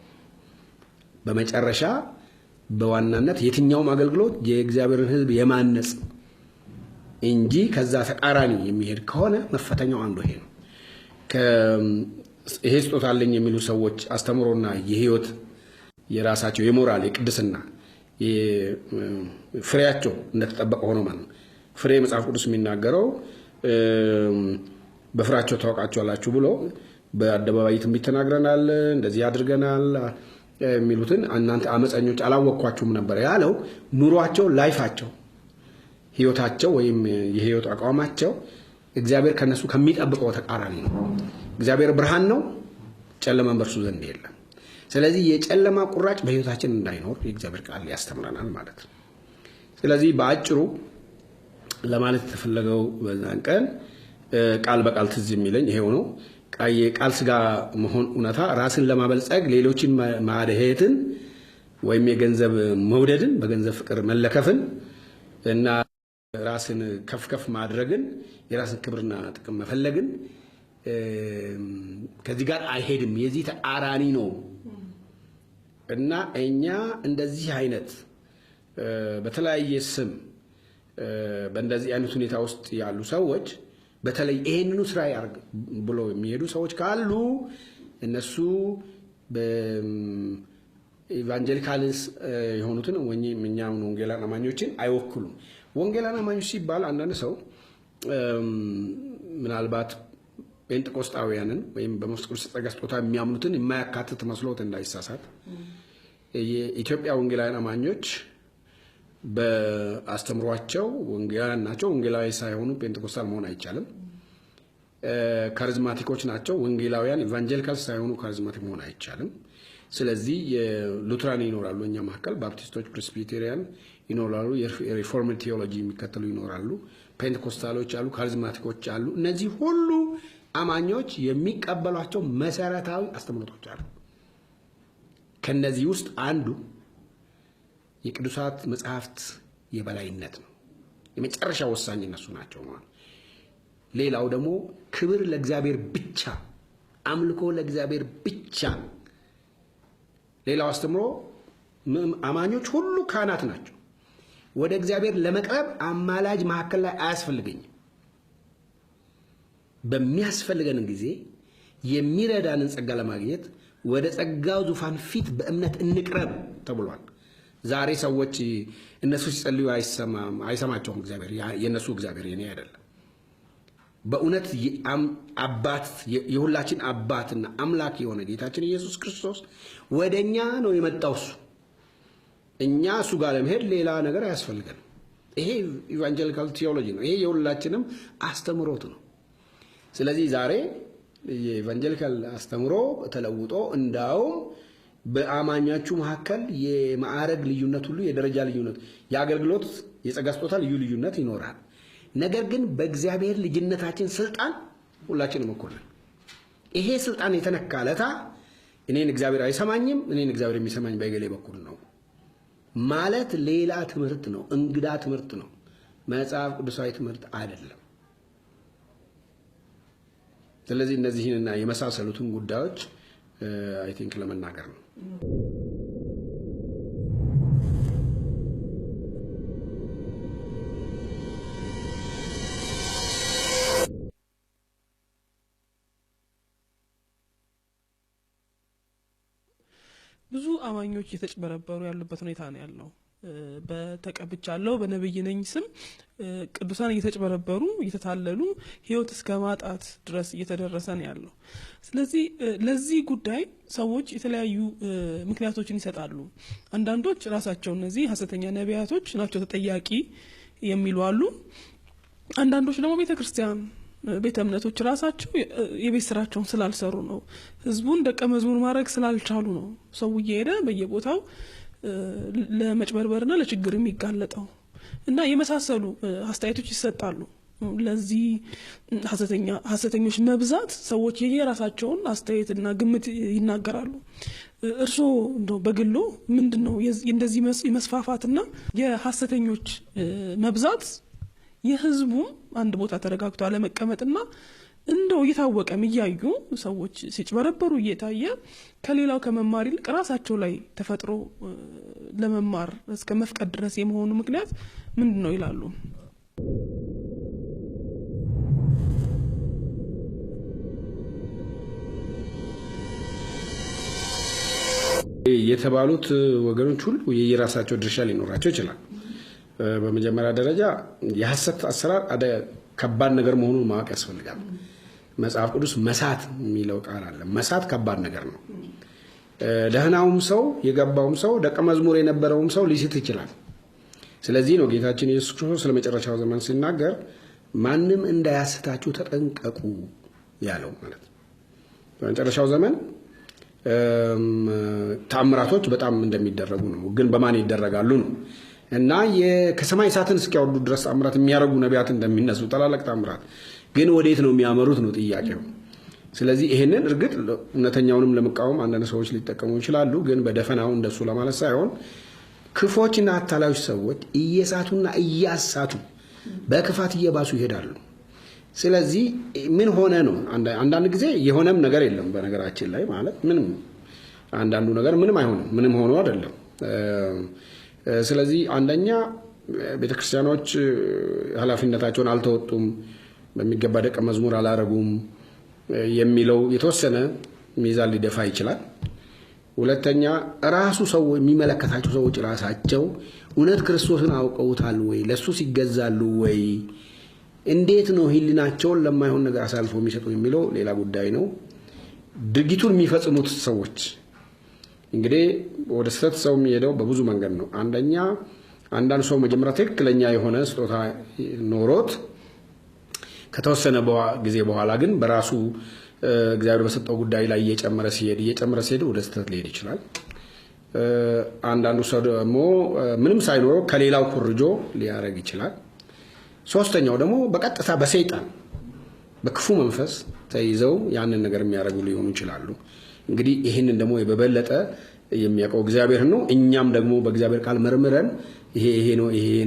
በመጨረሻ በዋናነት የትኛውም አገልግሎት የእግዚአብሔርን ሕዝብ የማነጽ እንጂ ከዛ ተቃራኒ የሚሄድ ከሆነ መፈተኛው አንዱ ይሄ ነው። ይሄ ስጦታ አለኝ የሚሉ ሰዎች አስተምሮና የህይወት የራሳቸው የሞራል የቅድስና ፍሬያቸው እንደተጠበቀ ሆኖ ማለት ነው። ፍሬ መጽሐፍ ቅዱስ የሚናገረው በፍሬያቸው ታውቃቸዋላችሁ ብሎ በአደባባይ ትንቢት ተናግረናል፣ እንደዚህ አድርገናል የሚሉትን እናንተ አመፀኞች አላወቅኳችሁም ነበር ያለው ኑሯቸው፣ ላይፋቸው፣ ህይወታቸው ወይም የህይወት አቋማቸው እግዚአብሔር ከነሱ ከሚጠብቀው ተቃራኒ ነው። እግዚአብሔር ብርሃን ነው፣ ጨለማ በእርሱ ዘንድ የለም። ስለዚህ የጨለማ ቁራጭ በህይወታችን እንዳይኖር የእግዚአብሔር ቃል ያስተምረናል ማለት ነው። ስለዚህ በአጭሩ ለማለት የተፈለገው በዛን ቀን ቃል በቃል ትዝ የሚለኝ ይሄው ነው። ቃል ስጋ መሆን እውነታ ራስን ለማበልጸግ ሌሎችን ማደሄትን ወይም የገንዘብ መውደድን በገንዘብ ፍቅር መለከፍን እና ራስን ከፍ ከፍ ማድረግን የራስን ክብርና ጥቅም መፈለግን ከዚህ ጋር አይሄድም። የዚህ ተቃራኒ ነው እና እኛ እንደዚህ አይነት በተለያየ ስም በእንደዚህ አይነት ሁኔታ ውስጥ ያሉ ሰዎች በተለይ ይሄንኑ ስራ ያርግ ብሎ የሚሄዱ ሰዎች ካሉ እነሱ በኢቫንጀሊካልስ የሆኑትን እኛም ወንጌላውያን አማኞችን አይወክሉም። ወንጌላውያን አማኞች ሲባል አንዳንድ ሰው ምናልባት ጴንጤቆስጣውያንን ወይም በመንፈስ ቅዱስ ጸጋ ስጦታ የሚያምኑትን የማያካትት መስሎት እንዳይሳሳት። የኢትዮጵያ ወንጌላውያን አማኞች በአስተምሯቸው ወንጌላውያን ናቸው። ወንጌላዊ ሳይሆኑ ጴንጤቆስታል መሆን አይቻልም። ካሪዝማቲኮች ናቸው። ወንጌላውያን ኢቫንጀሊካልስ ሳይሆኑ ካሪዝማቲክ መሆን አይቻልም። ስለዚህ የሉትራን ይኖራሉ እኛ መካከል፣ ባፕቲስቶች፣ ፕሬስቢቴሪያን ይኖራሉ፣ የሪፎርምድ ቴዎሎጂ የሚከተሉ ይኖራሉ፣ ፔንቴኮስታሎች አሉ፣ ካሪዝማቲኮች አሉ። እነዚህ ሁሉ አማኞች የሚቀበሏቸው መሰረታዊ አስተምህሮቶች አሉ። ከነዚህ ውስጥ አንዱ የቅዱሳት መጽሐፍት የበላይነት ነው። የመጨረሻ ወሳኝ እነሱ ናቸው ማለት። ሌላው ደግሞ ክብር ለእግዚአብሔር ብቻ፣ አምልኮ ለእግዚአብሔር ብቻ። ሌላው አስተምሮ አማኞች ሁሉ ካህናት ናቸው። ወደ እግዚአብሔር ለመቅረብ አማላጅ መካከል ላይ አያስፈልገኝም። በሚያስፈልገን ጊዜ የሚረዳንን ጸጋ ለማግኘት ወደ ጸጋው ዙፋን ፊት በእምነት እንቅረብ ተብሏል። ዛሬ ሰዎች እነሱ ሲጸልዩ አይሰማቸውም እግዚአብሔር። የነሱ እግዚአብሔር የኔ አይደለም። በእውነት አባት የሁላችን አባትና አምላክ የሆነ ጌታችን ኢየሱስ ክርስቶስ ወደኛ ነው የመጣው። እኛ እሱ ጋር ለመሄድ ሌላ ነገር አያስፈልገንም። ይሄ ኢቫንጀሊካል ቴዎሎጂ ነው። ይሄ የሁላችንም አስተምሮት ነው። ስለዚህ ዛሬ የኢቫንጀሊካል አስተምሮ ተለውጦ እንዳውም በአማኞቹ መካከል የማዕረግ ልዩነት ሁሉ የደረጃ ልዩነት፣ የአገልግሎት የጸጋ ስጦታ ልዩነት ይኖራል። ነገር ግን በእግዚአብሔር ልጅነታችን ስልጣን ሁላችንም እኩል ነን። ይሄ ስልጣን የተነካ ለታ እኔን እግዚአብሔር አይሰማኝም፣ እኔን እግዚአብሔር የሚሰማኝ በገሌ በኩል ነው ማለት ሌላ ትምህርት ነው፣ እንግዳ ትምህርት ነው፣ መጽሐፍ ቅዱሳዊ ትምህርት አይደለም። ስለዚህ እነዚህንና የመሳሰሉትን ጉዳዮች አይ ቲንክ ለመናገር ነው። ብዙ አማኞች እየተጭበረበሩ ያሉበት ሁኔታ ነው ያለው። በተቀብቻለሁ በነብይ ነኝ ስም ቅዱሳን እየተጭበረበሩ እየተታለሉ ህይወት እስከ ማጣት ድረስ እየተደረሰ ነው ያለው። ስለዚህ ለዚህ ጉዳይ ሰዎች የተለያዩ ምክንያቶችን ይሰጣሉ። አንዳንዶች ራሳቸው እነዚህ ሐሰተኛ ነቢያቶች ናቸው ተጠያቂ የሚሉ አሉ። አንዳንዶች ደግሞ ቤተክርስቲያን ቤተ እምነቶች ራሳቸው የቤት ስራቸውን ስላልሰሩ ነው። ህዝቡን ደቀ መዝሙር ማድረግ ስላልቻሉ ነው ሰው እየሄደ በየቦታው ለመጭበርበርና ለችግር የሚጋለጠው እና የመሳሰሉ አስተያየቶች ይሰጣሉ። ለዚህ ሐሰተኞች መብዛት ሰዎች የየራሳቸውን አስተያየትና ግምት ይናገራሉ። እርሶ እንደው በግሎ ምንድነው እንደዚህ መስፋፋትና የሐሰተኞች መብዛት የህዝቡ አንድ ቦታ ተረጋግቶ አለመቀመጥና እንደው እየታወቀም እያዩ ሰዎች ሲጭበረበሩ እየታየ ከሌላው ከመማር ይልቅ ራሳቸው ላይ ተፈጥሮ ለመማር እስከ መፍቀድ ድረስ የመሆኑ ምክንያት ምንድነው ይላሉ? የተባሉት ወገኖች ሁሉ የየራሳቸው ድርሻ ሊኖራቸው ይችላል። በመጀመሪያ ደረጃ የሐሰት አሰራር ከባድ ነገር መሆኑን ማወቅ ያስፈልጋል። መጽሐፍ ቅዱስ መሳት የሚለው ቃል አለ። መሳት ከባድ ነገር ነው። ደህናውም ሰው የገባውም ሰው ደቀ መዝሙር የነበረውም ሰው ሊስት ይችላል። ስለዚህ ነው ጌታችን ኢየሱስ ክርስቶስ ስለመጨረሻው ዘመን ሲናገር ማንም እንዳያስታችሁ ተጠንቀቁ ያለው ማለት ነው። በመጨረሻው ዘመን ተአምራቶች በጣም እንደሚደረጉ ነው። ግን በማን ይደረጋሉ ነው? እና ከሰማይ እሳትን እስኪያወርዱ ድረስ ተአምራት የሚያደርጉ ነቢያት እንደሚነሱ ታላላቅ ተአምራት ግን ወዴት ነው የሚያመሩት ነው ጥያቄው። ስለዚህ ይሄንን እርግጥ እውነተኛውንም ለመቃወም አንዳንድ ሰዎች ሊጠቀሙ ይችላሉ። ግን በደፈናው እንደሱ ለማለት ሳይሆን ክፎችና አታላዮች ሰዎች እየሳቱና እያሳቱ በክፋት እየባሱ ይሄዳሉ። ስለዚህ ምን ሆነ ነው? አንዳንድ ጊዜ የሆነም ነገር የለም በነገራችን ላይ ማለት ምንም አንዳንዱ ነገር ምንም አይሆንም፣ ምንም ሆኖ አይደለም። ስለዚህ አንደኛ ቤተክርስቲያኖች ኃላፊነታቸውን አልተወጡም፣ በሚገባ ደቀ መዝሙር አላረጉም የሚለው የተወሰነ ሚዛን ሊደፋ ይችላል። ሁለተኛ ራሱ ሰው የሚመለከታቸው ሰዎች ራሳቸው እውነት ክርስቶስን አውቀውታል ወይ? ለሱ ሲገዛሉ ወይ? እንዴት ነው ህሊናቸውን ለማይሆን ነገር አሳልፎ የሚሰጡ የሚለው ሌላ ጉዳይ ነው። ድርጊቱን የሚፈጽሙት ሰዎች እንግዲህ ወደ ስህተት ሰው የሚሄደው በብዙ መንገድ ነው። አንደኛ አንዳንድ ሰው መጀመሪያ ትክክለኛ የሆነ ስጦታ ኖሮት ከተወሰነ ጊዜ በኋላ ግን በራሱ እግዚአብሔር በሰጠው ጉዳይ ላይ እየጨመረ ሲሄድ ወደ ስህተት ሊሄድ ይችላል። አንዳንዱ ሰው ደግሞ ምንም ሳይኖረው ከሌላው ኮርጆ ሊያረግ ይችላል። ሶስተኛው ደግሞ በቀጥታ በሰይጣን በክፉ መንፈስ ተይዘው ያንን ነገር የሚያደርጉ ሊሆኑ ይችላሉ። እንግዲህ ይሄንን ደግሞ በበለጠ የሚያውቀው እግዚአብሔር ነው። እኛም ደግሞ በእግዚአብሔር ቃል መርምረን ይሄ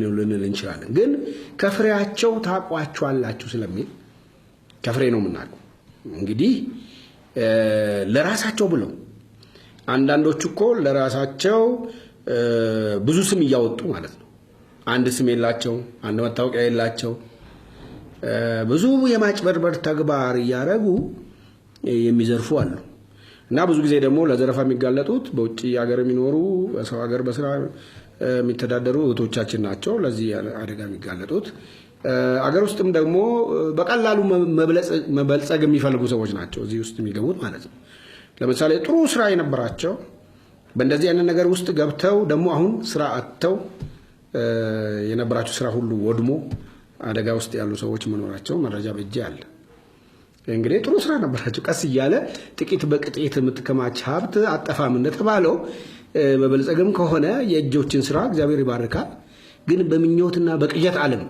ነው ልንል እንችላለን። ግን ከፍሬያቸው ታውቋቸዋላችሁ ስለሚል ከፍሬ ነው የምናውቀው። እንግዲህ ለራሳቸው ብለው አንዳንዶቹ እኮ ለራሳቸው ብዙ ስም እያወጡ ማለት ነው። አንድ ስም የላቸው፣ አንድ መታወቂያ የላቸው፣ ብዙ የማጭበርበር ተግባር እያደረጉ የሚዘርፉ አሉ። እና ብዙ ጊዜ ደግሞ ለዘረፋ የሚጋለጡት በውጭ ሀገር የሚኖሩ በሰው ሀገር በስራ የሚተዳደሩ እህቶቻችን ናቸው። ለዚህ አደጋ የሚጋለጡት አገር ውስጥም ደግሞ በቀላሉ መበልጸግ የሚፈልጉ ሰዎች ናቸው እዚህ ውስጥ የሚገቡት ማለት ነው። ለምሳሌ ጥሩ ስራ የነበራቸው በእንደዚህ አይነት ነገር ውስጥ ገብተው ደግሞ አሁን ስራ አጥተው የነበራቸው ስራ ሁሉ ወድሞ አደጋ ውስጥ ያሉ ሰዎች መኖራቸው መረጃ በእጅ አለ። እንግዲህ ጥሩ ስራ ነበራቸው፣ ቀስ እያለ ጥቂት በጥቂት የምትከማች ሀብት አጠፋም እንደተባለው በበልጸግም ከሆነ የእጆችን ስራ እግዚአብሔር ይባርካል። ግን በምኞትና በቅዠት ዓለም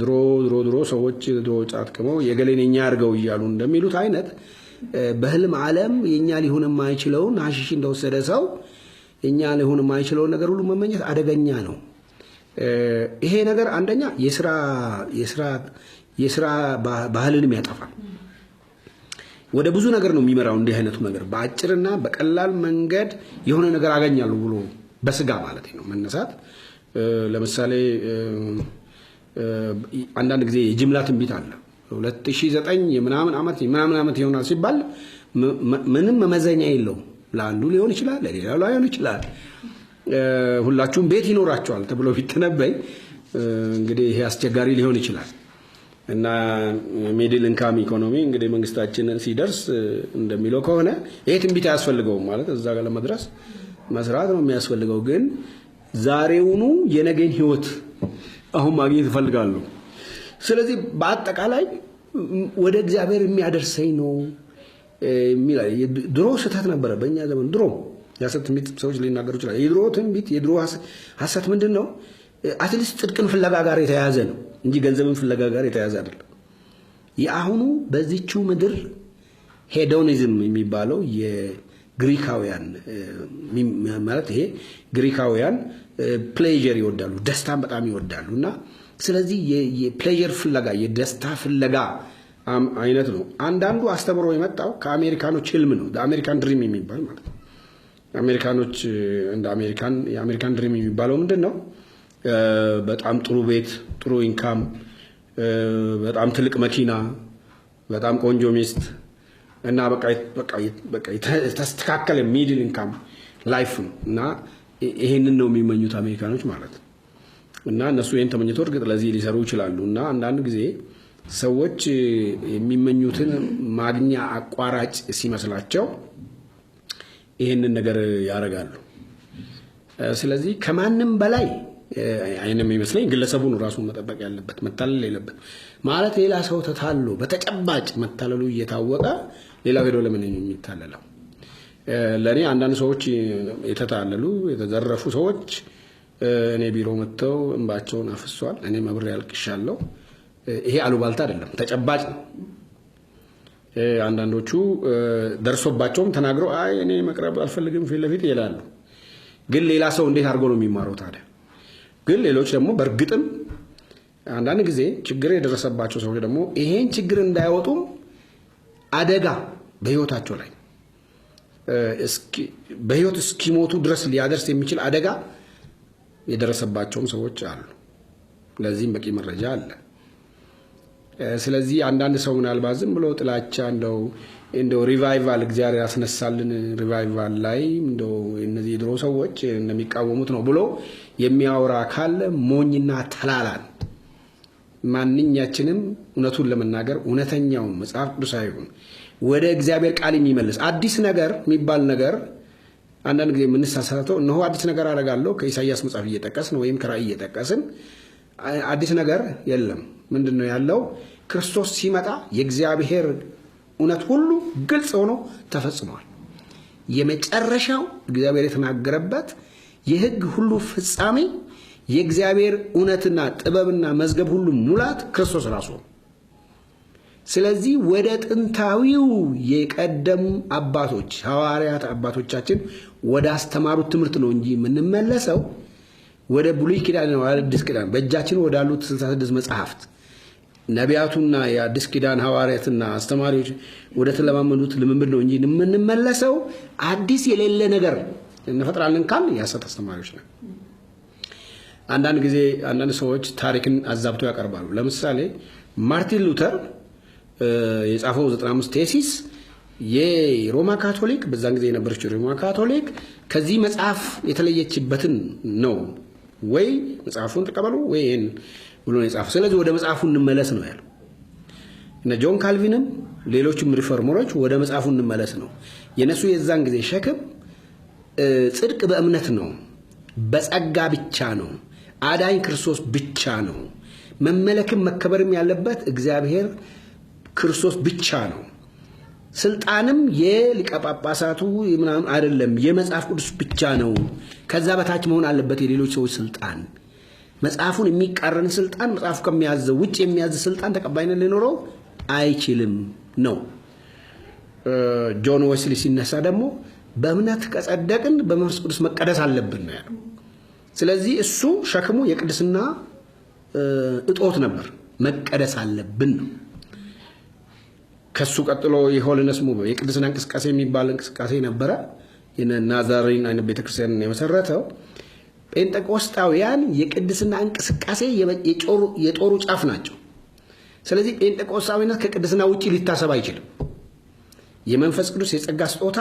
ድሮ ሰዎች ጫት ቅመው የገሌን የኛ አድርገው እያሉ እንደሚሉት አይነት በህልም ዓለም የኛ ሊሆን የማይችለውን ሐሺሽ እንደወሰደ ሰው የኛ ሊሆን የማይችለውን ነገር ሁሉ መመኘት አደገኛ ነው። ይሄ ነገር አንደኛ የስራ ባህልንም ያጠፋል። ወደ ብዙ ነገር ነው የሚመራው። እንዲህ አይነቱ ነገር በአጭርና በቀላል መንገድ የሆነ ነገር አገኛለሁ ብሎ በስጋ ማለት ነው መነሳት። ለምሳሌ አንዳንድ ጊዜ የጅምላ ትንቢት አለ። 2009 የምናምን ዓመት ይሆናል ሲባል ምንም መመዘኛ የለውም። ለአንዱ ሊሆን ይችላል፣ ለሌላው ላይሆን ይችላል። ሁላችሁም ቤት ይኖራቸዋል ተብሎ ቢተነበይ እንግዲህ ይሄ አስቸጋሪ ሊሆን ይችላል። እና ሚድል ኢንካም ኢኮኖሚ እንግዲህ መንግስታችን ሲደርስ እንደሚለው ከሆነ ይሄ ትንቢት አያስፈልገውም ማለት እዛ ጋር ለመድረስ መስራት ነው የሚያስፈልገው። ግን ዛሬውኑ የነገን ህይወት አሁን ማግኘት ይፈልጋሉ። ስለዚህ በአጠቃላይ ወደ እግዚአብሔር የሚያደርሰኝ ነው የሚል ድሮ ስህተት ነበረ በእኛ ዘመን። ድሮ የሐሰት ትንቢት ሰዎች ሊናገሩ ይችላል። የድሮ ትንቢት የድሮ ሐሰት ምንድን ነው? አትሊስት ጽድቅን ፍለጋ ጋር የተያያዘ ነው እንጂ ገንዘብን ፍለጋ ጋር የተያያዘ አይደለም። የአሁኑ በዚችው ምድር ሄዶኒዝም የሚባለው የግሪካውያን ማለት ይሄ ግሪካውያን ፕሌዠር ይወዳሉ፣ ደስታን በጣም ይወዳሉ እና ስለዚህ የፕሌዠር ፍለጋ የደስታ ፍለጋ አይነት ነው። አንዳንዱ አስተምሮ የመጣው ከአሜሪካኖች ህልም ነው። አሜሪካን ድሪም የሚባል ማለት ነው። አሜሪካኖች እንደ የአሜሪካን ድሪም የሚባለው ምንድን ነው? በጣም ጥሩ ቤት፣ ጥሩ ኢንካም፣ በጣም ትልቅ መኪና፣ በጣም ቆንጆ ሚስት እና በቃ የተስተካከለ ሚድል ኢንካም ላይፍ ነው እና ይሄንን ነው የሚመኙት አሜሪካኖች ማለት ነው። እና እነሱ ይሄን ተመኝተው እርግጥ ለዚህ ሊሰሩ ይችላሉ። እና አንዳንድ ጊዜ ሰዎች የሚመኙትን ማግኛ አቋራጭ ሲመስላቸው ይሄንን ነገር ያደርጋሉ። ስለዚህ ከማንም በላይ አይንም ይመስለኝ ግለሰቡን ራሱን መጠበቅ ያለበት መታለል የለበት ማለት ሌላ ሰው ተታሎ በተጨባጭ መታለሉ እየታወቀ ሌላው ሄዶ ለምን የሚታለለው? ለኔ አንዳንድ ሰዎች የተታለሉ የተዘረፉ ሰዎች እኔ ቢሮ መጥተው እንባቸውን አፍሷል። እኔ መብሬ ያልቅሻለሁ። ይሄ አሉባልታ አይደለም፣ ተጨባጭ ነው። አንዳንዶቹ ደርሶባቸውም ተናግረው አይ እኔ መቅረብ አልፈልግም ፊት ለፊት ይላሉ። ግን ሌላ ሰው እንዴት አድርጎ ነው የሚማረው ታዲያ? ግን ሌሎች ደግሞ በእርግጥም አንዳንድ ጊዜ ችግር የደረሰባቸው ሰዎች ደግሞ ይሄን ችግር እንዳይወጡም አደጋ በህይወታቸው ላይ በህይወት እስኪሞቱ ድረስ ሊያደርስ የሚችል አደጋ የደረሰባቸውም ሰዎች አሉ። ለዚህም በቂ መረጃ አለ። ስለዚህ አንዳንድ ሰው ምናልባት ዝም ብሎ ጥላቻ እንደው ሪቫይቫል እግዚአብሔር ያስነሳልን ሪቫይቫል ላይ እንደው እነዚህ የድሮ ሰዎች እንደሚቃወሙት ነው ብሎ የሚያወራ ካለ ሞኝና ተላላን። ማንኛችንም እውነቱን ለመናገር እውነተኛውን መጽሐፍ ቅዱሳዊውን ወደ እግዚአብሔር ቃል የሚመልስ አዲስ ነገር የሚባል ነገር አንዳንድ ጊዜ የምንሳሳተው እነሆ አዲስ ነገር አደርጋለሁ ከኢሳይያስ መጽሐፍ እየጠቀስን ወይም ከራእይ እየጠቀስን አዲስ ነገር የለም። ምንድነው ያለው? ክርስቶስ ሲመጣ የእግዚአብሔር እውነት ሁሉ ግልጽ ሆኖ ተፈጽሟል። የመጨረሻው እግዚአብሔር የተናገረበት የሕግ ሁሉ ፍጻሜ የእግዚአብሔር እውነትና ጥበብና መዝገብ ሁሉ ሙላት ክርስቶስ ራሱ ነው። ስለዚህ ወደ ጥንታዊው የቀደሙ አባቶች ሐዋርያት አባቶቻችን ወደ አስተማሩት ትምህርት ነው እንጂ የምንመለሰው ወደ ብሉይ ኪዳን ነው አዲስ ኪዳን በእጃችን ወዳሉት 66 መጽሐፍት ነቢያቱና የአዲስ ኪዳን ሐዋርያትና አስተማሪዎች ወደ ተለማመዱት ልምምድ ነው እንጂ የምንመለሰው አዲስ የሌለ ነገር እንፈጥራለን ካል የሐሰት አስተማሪዎች ነን። አንዳንድ ጊዜ አንዳንድ ሰዎች ታሪክን አዛብተው ያቀርባሉ። ለምሳሌ ማርቲን ሉተር የጻፈው 95 ቴሲስ የሮማ ካቶሊክ በዛን ጊዜ የነበረችው ሮማ ካቶሊክ ከዚህ መጽሐፍ የተለየችበትን ነው ወይ መጽሐፉን ተቀበሉ ወይ ይሄን ብሎ ነው የጻፈው። ስለዚህ ወደ መጽሐፉ እንመለስ ነው ያለው። እነ ጆን ካልቪንም ሌሎችም ሪፎርመሮች ወደ መጽሐፉ እንመለስ ነው የነሱ የዛን ጊዜ ሸክም። ጽድቅ በእምነት ነው፣ በጸጋ ብቻ ነው፣ አዳኝ ክርስቶስ ብቻ ነው፣ መመለክም መከበርም ያለበት እግዚአብሔር ክርስቶስ ብቻ ነው፣ ስልጣንም የሊቀ ጳጳሳቱ ምናምን አይደለም፣ የመጽሐፍ ቅዱስ ብቻ ነው፣ ከዛ በታች መሆን አለበት የሌሎች ሰዎች ስልጣን። መጽሐፉን የሚቃረን ስልጣን መጽሐፉ ከሚያዘው ውጭ የሚያዝ ስልጣን ተቀባይነት ሊኖረው አይችልም ነው። ጆን ዌስሊ ሲነሳ ደግሞ በእምነት ከጸደቅን በመንፈስ ቅዱስ መቀደስ አለብን ነው ያለው። ስለዚህ እሱ ሸክሙ የቅድስና እጦት ነበር፣ መቀደስ አለብን ነው። ከሱ ቀጥሎ የሆሊነስ ሙቭመንት የቅድስና እንቅስቃሴ የሚባል እንቅስቃሴ ነበረ። የናዛሬን አይነት ቤተክርስቲያን የመሰረተው ጴንጤቆስጣውያን የቅድስና እንቅስቃሴ የጦሩ ጫፍ ናቸው። ስለዚህ ጴንጤቆስጣዊነት ከቅድስና ውጪ ሊታሰብ አይችልም። የመንፈስ ቅዱስ የጸጋ ስጦታ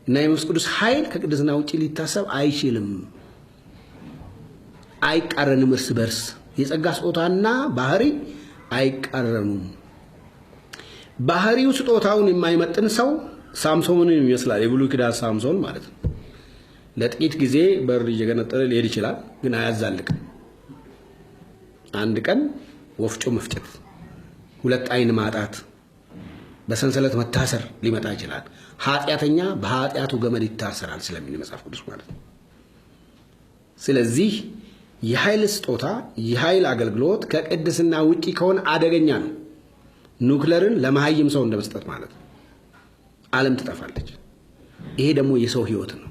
እና የመንፈስ ቅዱስ ኃይል ከቅድስና ውጪ ሊታሰብ አይችልም፣ አይቃረንም። እርስ በርስ የጸጋ ስጦታና ባህሪ አይቃረኑም። ባህሪው ስጦታውን የማይመጥን ሰው ሳምሶንን ይመስላል። የብሉይ ኪዳን ሳምሶን ማለት ነው። ለጥቂት ጊዜ በር እየገነጠለ ሊሄድ ይችላል፣ ግን አያዛልቅም። አንድ ቀን ወፍጮ መፍጨት፣ ሁለት አይን ማጣት፣ በሰንሰለት መታሰር ሊመጣ ይችላል። ኃጢአተኛ በኃጢአቱ ገመድ ይታሰራል ስለሚል መጽሐፍ ቅዱስ ማለት ነው። ስለዚህ የኃይል ስጦታ የኃይል አገልግሎት ከቅድስና ውጪ ከሆነ አደገኛ ነው። ኑክሌርን ለመሀይም ሰው እንደመስጠት ማለት ነው። ዓለም ትጠፋለች። ይሄ ደግሞ የሰው ህይወት ነው።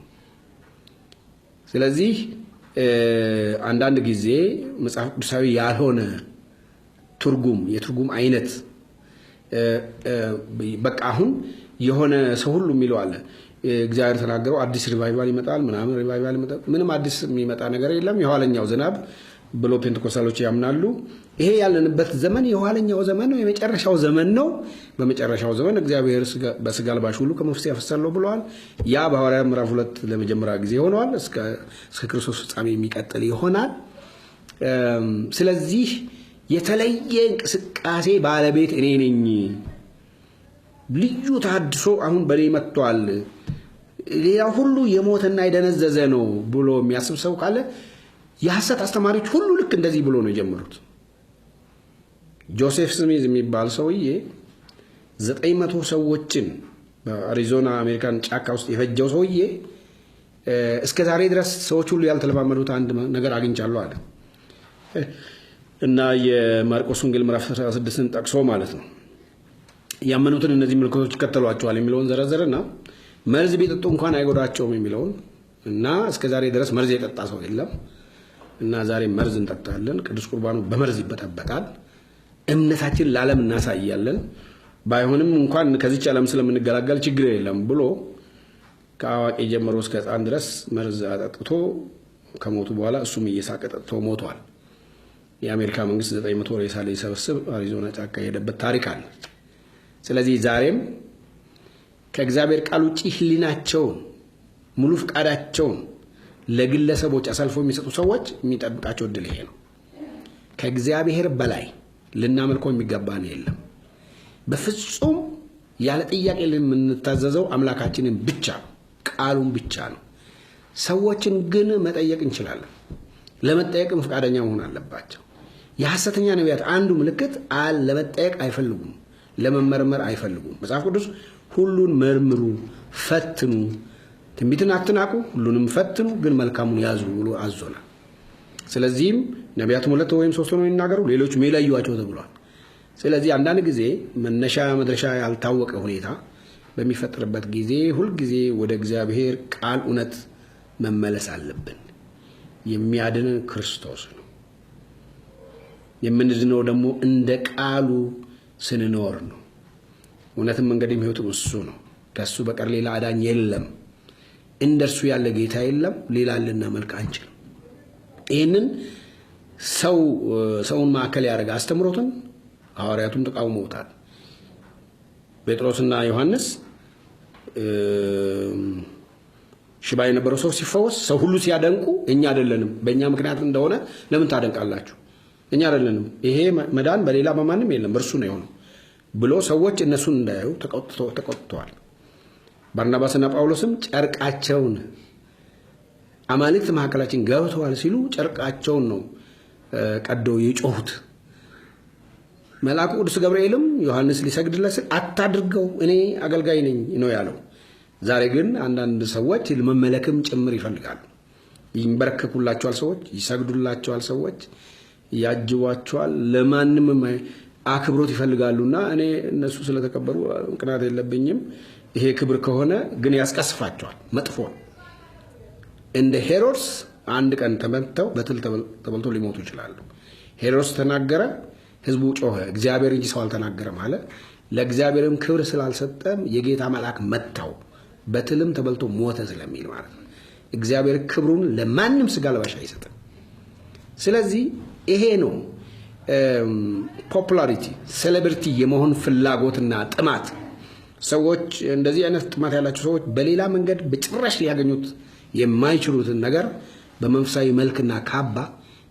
ስለዚህ አንዳንድ ጊዜ መጽሐፍ ቅዱሳዊ ያልሆነ ትርጉም የትርጉም አይነት በቃ አሁን የሆነ ሰው ሁሉ የሚለው አለ እግዚአብሔር ተናገረው አዲስ ሪቫይቫል ይመጣል ምናምን ሪቫይቫል ይመጣል። ምንም አዲስ የሚመጣ ነገር የለም። የኋለኛው ዝናብ ብሎ ፔንቴኮስታሎች ያምናሉ። ይሄ ያለንበት ዘመን የኋለኛው ዘመን ነው፣ የመጨረሻው ዘመን ነው። በመጨረሻው ዘመን እግዚአብሔር በስጋ ለባሽ ሁሉ ከመንፈሱ ያፈሳለሁ ብለዋል። ያ በሐዋርያት ምዕራፍ 2 ለመጀመሪያ ጊዜ ሆነዋል። እስከ ክርስቶስ ፍጻሜ የሚቀጥል ይሆናል። ስለዚህ የተለየ እንቅስቃሴ ባለቤት እኔ ነኝ፣ ልዩ ታድሶ አሁን በኔ መጥቷል፣ ሌላ ሁሉ የሞተና የደነዘዘ ነው ብሎ የሚያስብ ሰው ካለ የሐሰት አስተማሪዎች ሁሉ ልክ እንደዚህ ብሎ ነው የጀመሩት። ጆሴፍ ስሚዝ የሚባል ሰውዬ 900 ሰዎችን በአሪዞና አሜሪካን ጫካ ውስጥ የፈጀው ሰውዬ እስከ ዛሬ ድረስ ሰዎች ሁሉ ያልተለማመዱት አንድ ነገር አግኝቻለሁ አለ እና የማርቆስ ወንጌል ምዕራፍ 16ን ጠቅሶ ማለት ነው ያመኑትን እነዚህ ምልክቶች ይከተሏቸዋል የሚለውን ዘረዘረና መርዝ ቢጠጡ እንኳን አይጎዳቸውም የሚለውን እና እስከ ዛሬ ድረስ መርዝ የጠጣ ሰው የለም እና ዛሬ መርዝ እንጠጣለን። ቅዱስ ቁርባኑ በመርዝ ይበጠበጣል። እምነታችን ለዓለም እናሳያለን። ባይሆንም እንኳን ከዚች ዓለም ስለምንገላገል ችግር የለም ብሎ ከአዋቂ ጀምሮ እስከ ሕፃን ድረስ መርዝ አጠጥቶ ከሞቱ በኋላ እሱም እየሳቀ ጠጥቶ ሞቷል። የአሜሪካ መንግስት 900 ሬሳ ሊሰበስብ አሪዞና ጫካ የሄደበት ታሪክ አለ። ስለዚህ ዛሬም ከእግዚአብሔር ቃል ውጪ ህሊናቸውን ሙሉ ፍቃዳቸውን ለግለሰቦች አሳልፎ የሚሰጡ ሰዎች የሚጠብቃቸው እድል ይሄ ነው። ከእግዚአብሔር በላይ ልናመልከው የሚገባን የለም። በፍጹም ያለ ጥያቄ የምንታዘዘው አምላካችንን ብቻ ቃሉን ብቻ ነው። ሰዎችን ግን መጠየቅ እንችላለን። ለመጠየቅም ፍቃደኛ መሆን አለባቸው። የሐሰተኛ ነቢያት አንዱ ምልክት ለመጠየቅ አይፈልጉም፣ ለመመርመር አይፈልጉም። መጽሐፍ ቅዱስ ሁሉን መርምሩ፣ ፈትኑ፣ ትንቢትን አትናቁ፣ ሁሉንም ፈትኑ፣ ግን መልካሙን ያዙ ብሎ አዞናል። ስለዚህም ነቢያትም 2 ወይም 3 ነው ይናገሩ፣ ሌሎች ይለዩዋቸው ተብሏል። ስለዚህ አንዳንድ ጊዜ መነሻ መድረሻ ያልታወቀ ሁኔታ በሚፈጠርበት ጊዜ ሁልጊዜ ወደ እግዚአብሔር ቃል እውነት መመለስ አለብን። የሚያድነን ክርስቶስ ነው። የምንድነው ደግሞ እንደ ቃሉ ስንኖር ነው። እውነትም መንገድም ሕይወትም እሱ ነው። ከሱ በቀር ሌላ አዳኝ የለም። እንደርሱ ያለ ጌታ የለም። ሌላ ልናመልክ አንችልም። ይህንን ሰውን ማዕከል ያደረገ አስተምሮትን ሐዋርያቱም ተቃውመውታል። ጴጥሮስና ዮሐንስ ሽባ የነበረው ሰው ሲፈወስ ሰው ሁሉ ሲያደንቁ እኛ አይደለንም፣ በእኛ ምክንያት እንደሆነ ለምን ታደንቃላችሁ? እኛ አይደለንም፣ ይሄ መዳን በሌላ በማንም የለም በእርሱ ነው የሆነው ብሎ ሰዎች እነሱን እንዳያዩ ተቆጥተዋል። ባርናባስና ጳውሎስም ጨርቃቸውን አማልክት መካከላችን ገብተዋል ሲሉ ጨርቃቸውን ነው ቀደው የጮሁት። መልአኩ ቅዱስ ገብርኤልም ዮሐንስ ሊሰግድለት ሲል አታድርገው እኔ አገልጋይ ነኝ ነው ያለው። ዛሬ ግን አንዳንድ ሰዎች ለመመለክም ጭምር ይፈልጋሉ። ይንበረከኩላቸዋል ሰዎች፣ ይሰግዱላቸዋል ሰዎች፣ ያጅቧቸዋል፣ ለማንም አክብሮት ይፈልጋሉና እኔ እነሱ ስለተከበሩ ምክንያት የለብኝም። ይሄ ክብር ከሆነ ግን ያስቀስፋቸዋል። መጥፎ እንደ ሄሮድስ አንድ ቀን ተመተው በትል ተበልቶ ሊሞቱ ይችላሉ። ሄሮድስ ተናገረ፣ ህዝቡ ጮኸ፣ እግዚአብሔር እንጂ ሰው አልተናገረም አለ። ለእግዚአብሔርም ክብር ስላልሰጠም የጌታ መልአክ መታው፣ በትልም ተበልቶ ሞተ ስለሚል ማለት ነው። እግዚአብሔር ክብሩን ለማንም ስጋ ለባሽ አይሰጥም። ስለዚህ ይሄ ነው ፖፑላሪቲ፣ ሴሌብሪቲ የመሆን ፍላጎትና ጥማት። ሰዎች እንደዚህ አይነት ጥማት ያላቸው ሰዎች በሌላ መንገድ በጭራሽ ሊያገኙት የማይችሉትን ነገር በመንፈሳዊ መልክና ካባ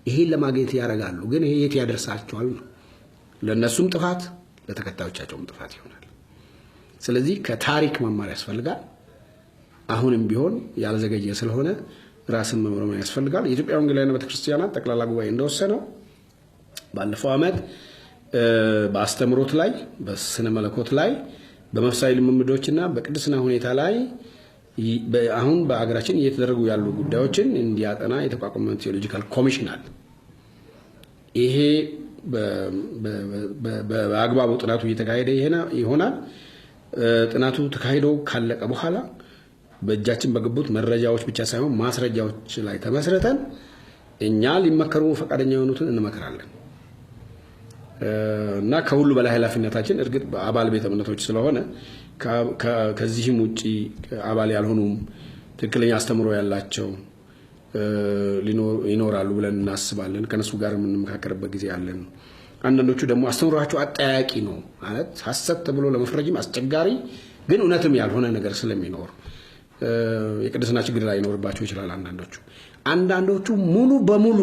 ይሄን ለማግኘት ያደርጋሉ። ግን ይሄ የት ያደርሳቸዋል ነው? ለነሱም ጥፋት ለተከታዮቻቸውም ጥፋት ይሆናል። ስለዚህ ከታሪክ መማር ያስፈልጋል። አሁንም ቢሆን ያልዘገየ ስለሆነ ራስን መመርመር ያስፈልጋል። የኢትዮጵያ ወንጌላውያን ቤተክርስቲያናት ጠቅላላ ጉባኤ እንደወሰነው ባለፈው ዓመት በአስተምሮት ላይ በስነ መለኮት ላይ በመፍሳዊ ልምምዶችና በቅድስና ሁኔታ ላይ አሁን በአገራችን እየተደረጉ ያሉ ጉዳዮችን እንዲያጠና የተቋቋመ ቴዎሎጂካል ኮሚሽን አለ። ይሄ በአግባቡ ጥናቱ እየተካሄደ ይሆናል። ጥናቱ ተካሂዶ ካለቀ በኋላ በእጃችን በገቡት መረጃዎች ብቻ ሳይሆን ማስረጃዎች ላይ ተመስርተን እኛ ሊመከሩ ፈቃደኛ የሆኑትን እንመክራለን እና ከሁሉ በላይ ኃላፊነታችን እርግጥ በአባል ቤተ እምነቶች ስለሆነ ከዚህም ውጪ አባል ያልሆኑም ትክክለኛ አስተምሮ ያላቸው ይኖራሉ ብለን እናስባለን። ከነሱ ጋር የምንመካከርበት ጊዜ አለን። አንዳንዶቹ ደግሞ አስተምሯቸው አጠያቂ ነው ማለት ሐሰት ተብሎ ለመፍረጅም አስቸጋሪ ግን እውነትም ያልሆነ ነገር ስለሚኖር የቅድስና ችግር ላይ ይኖርባቸው ይችላል። አንዳንዶቹ ሙሉ በሙሉ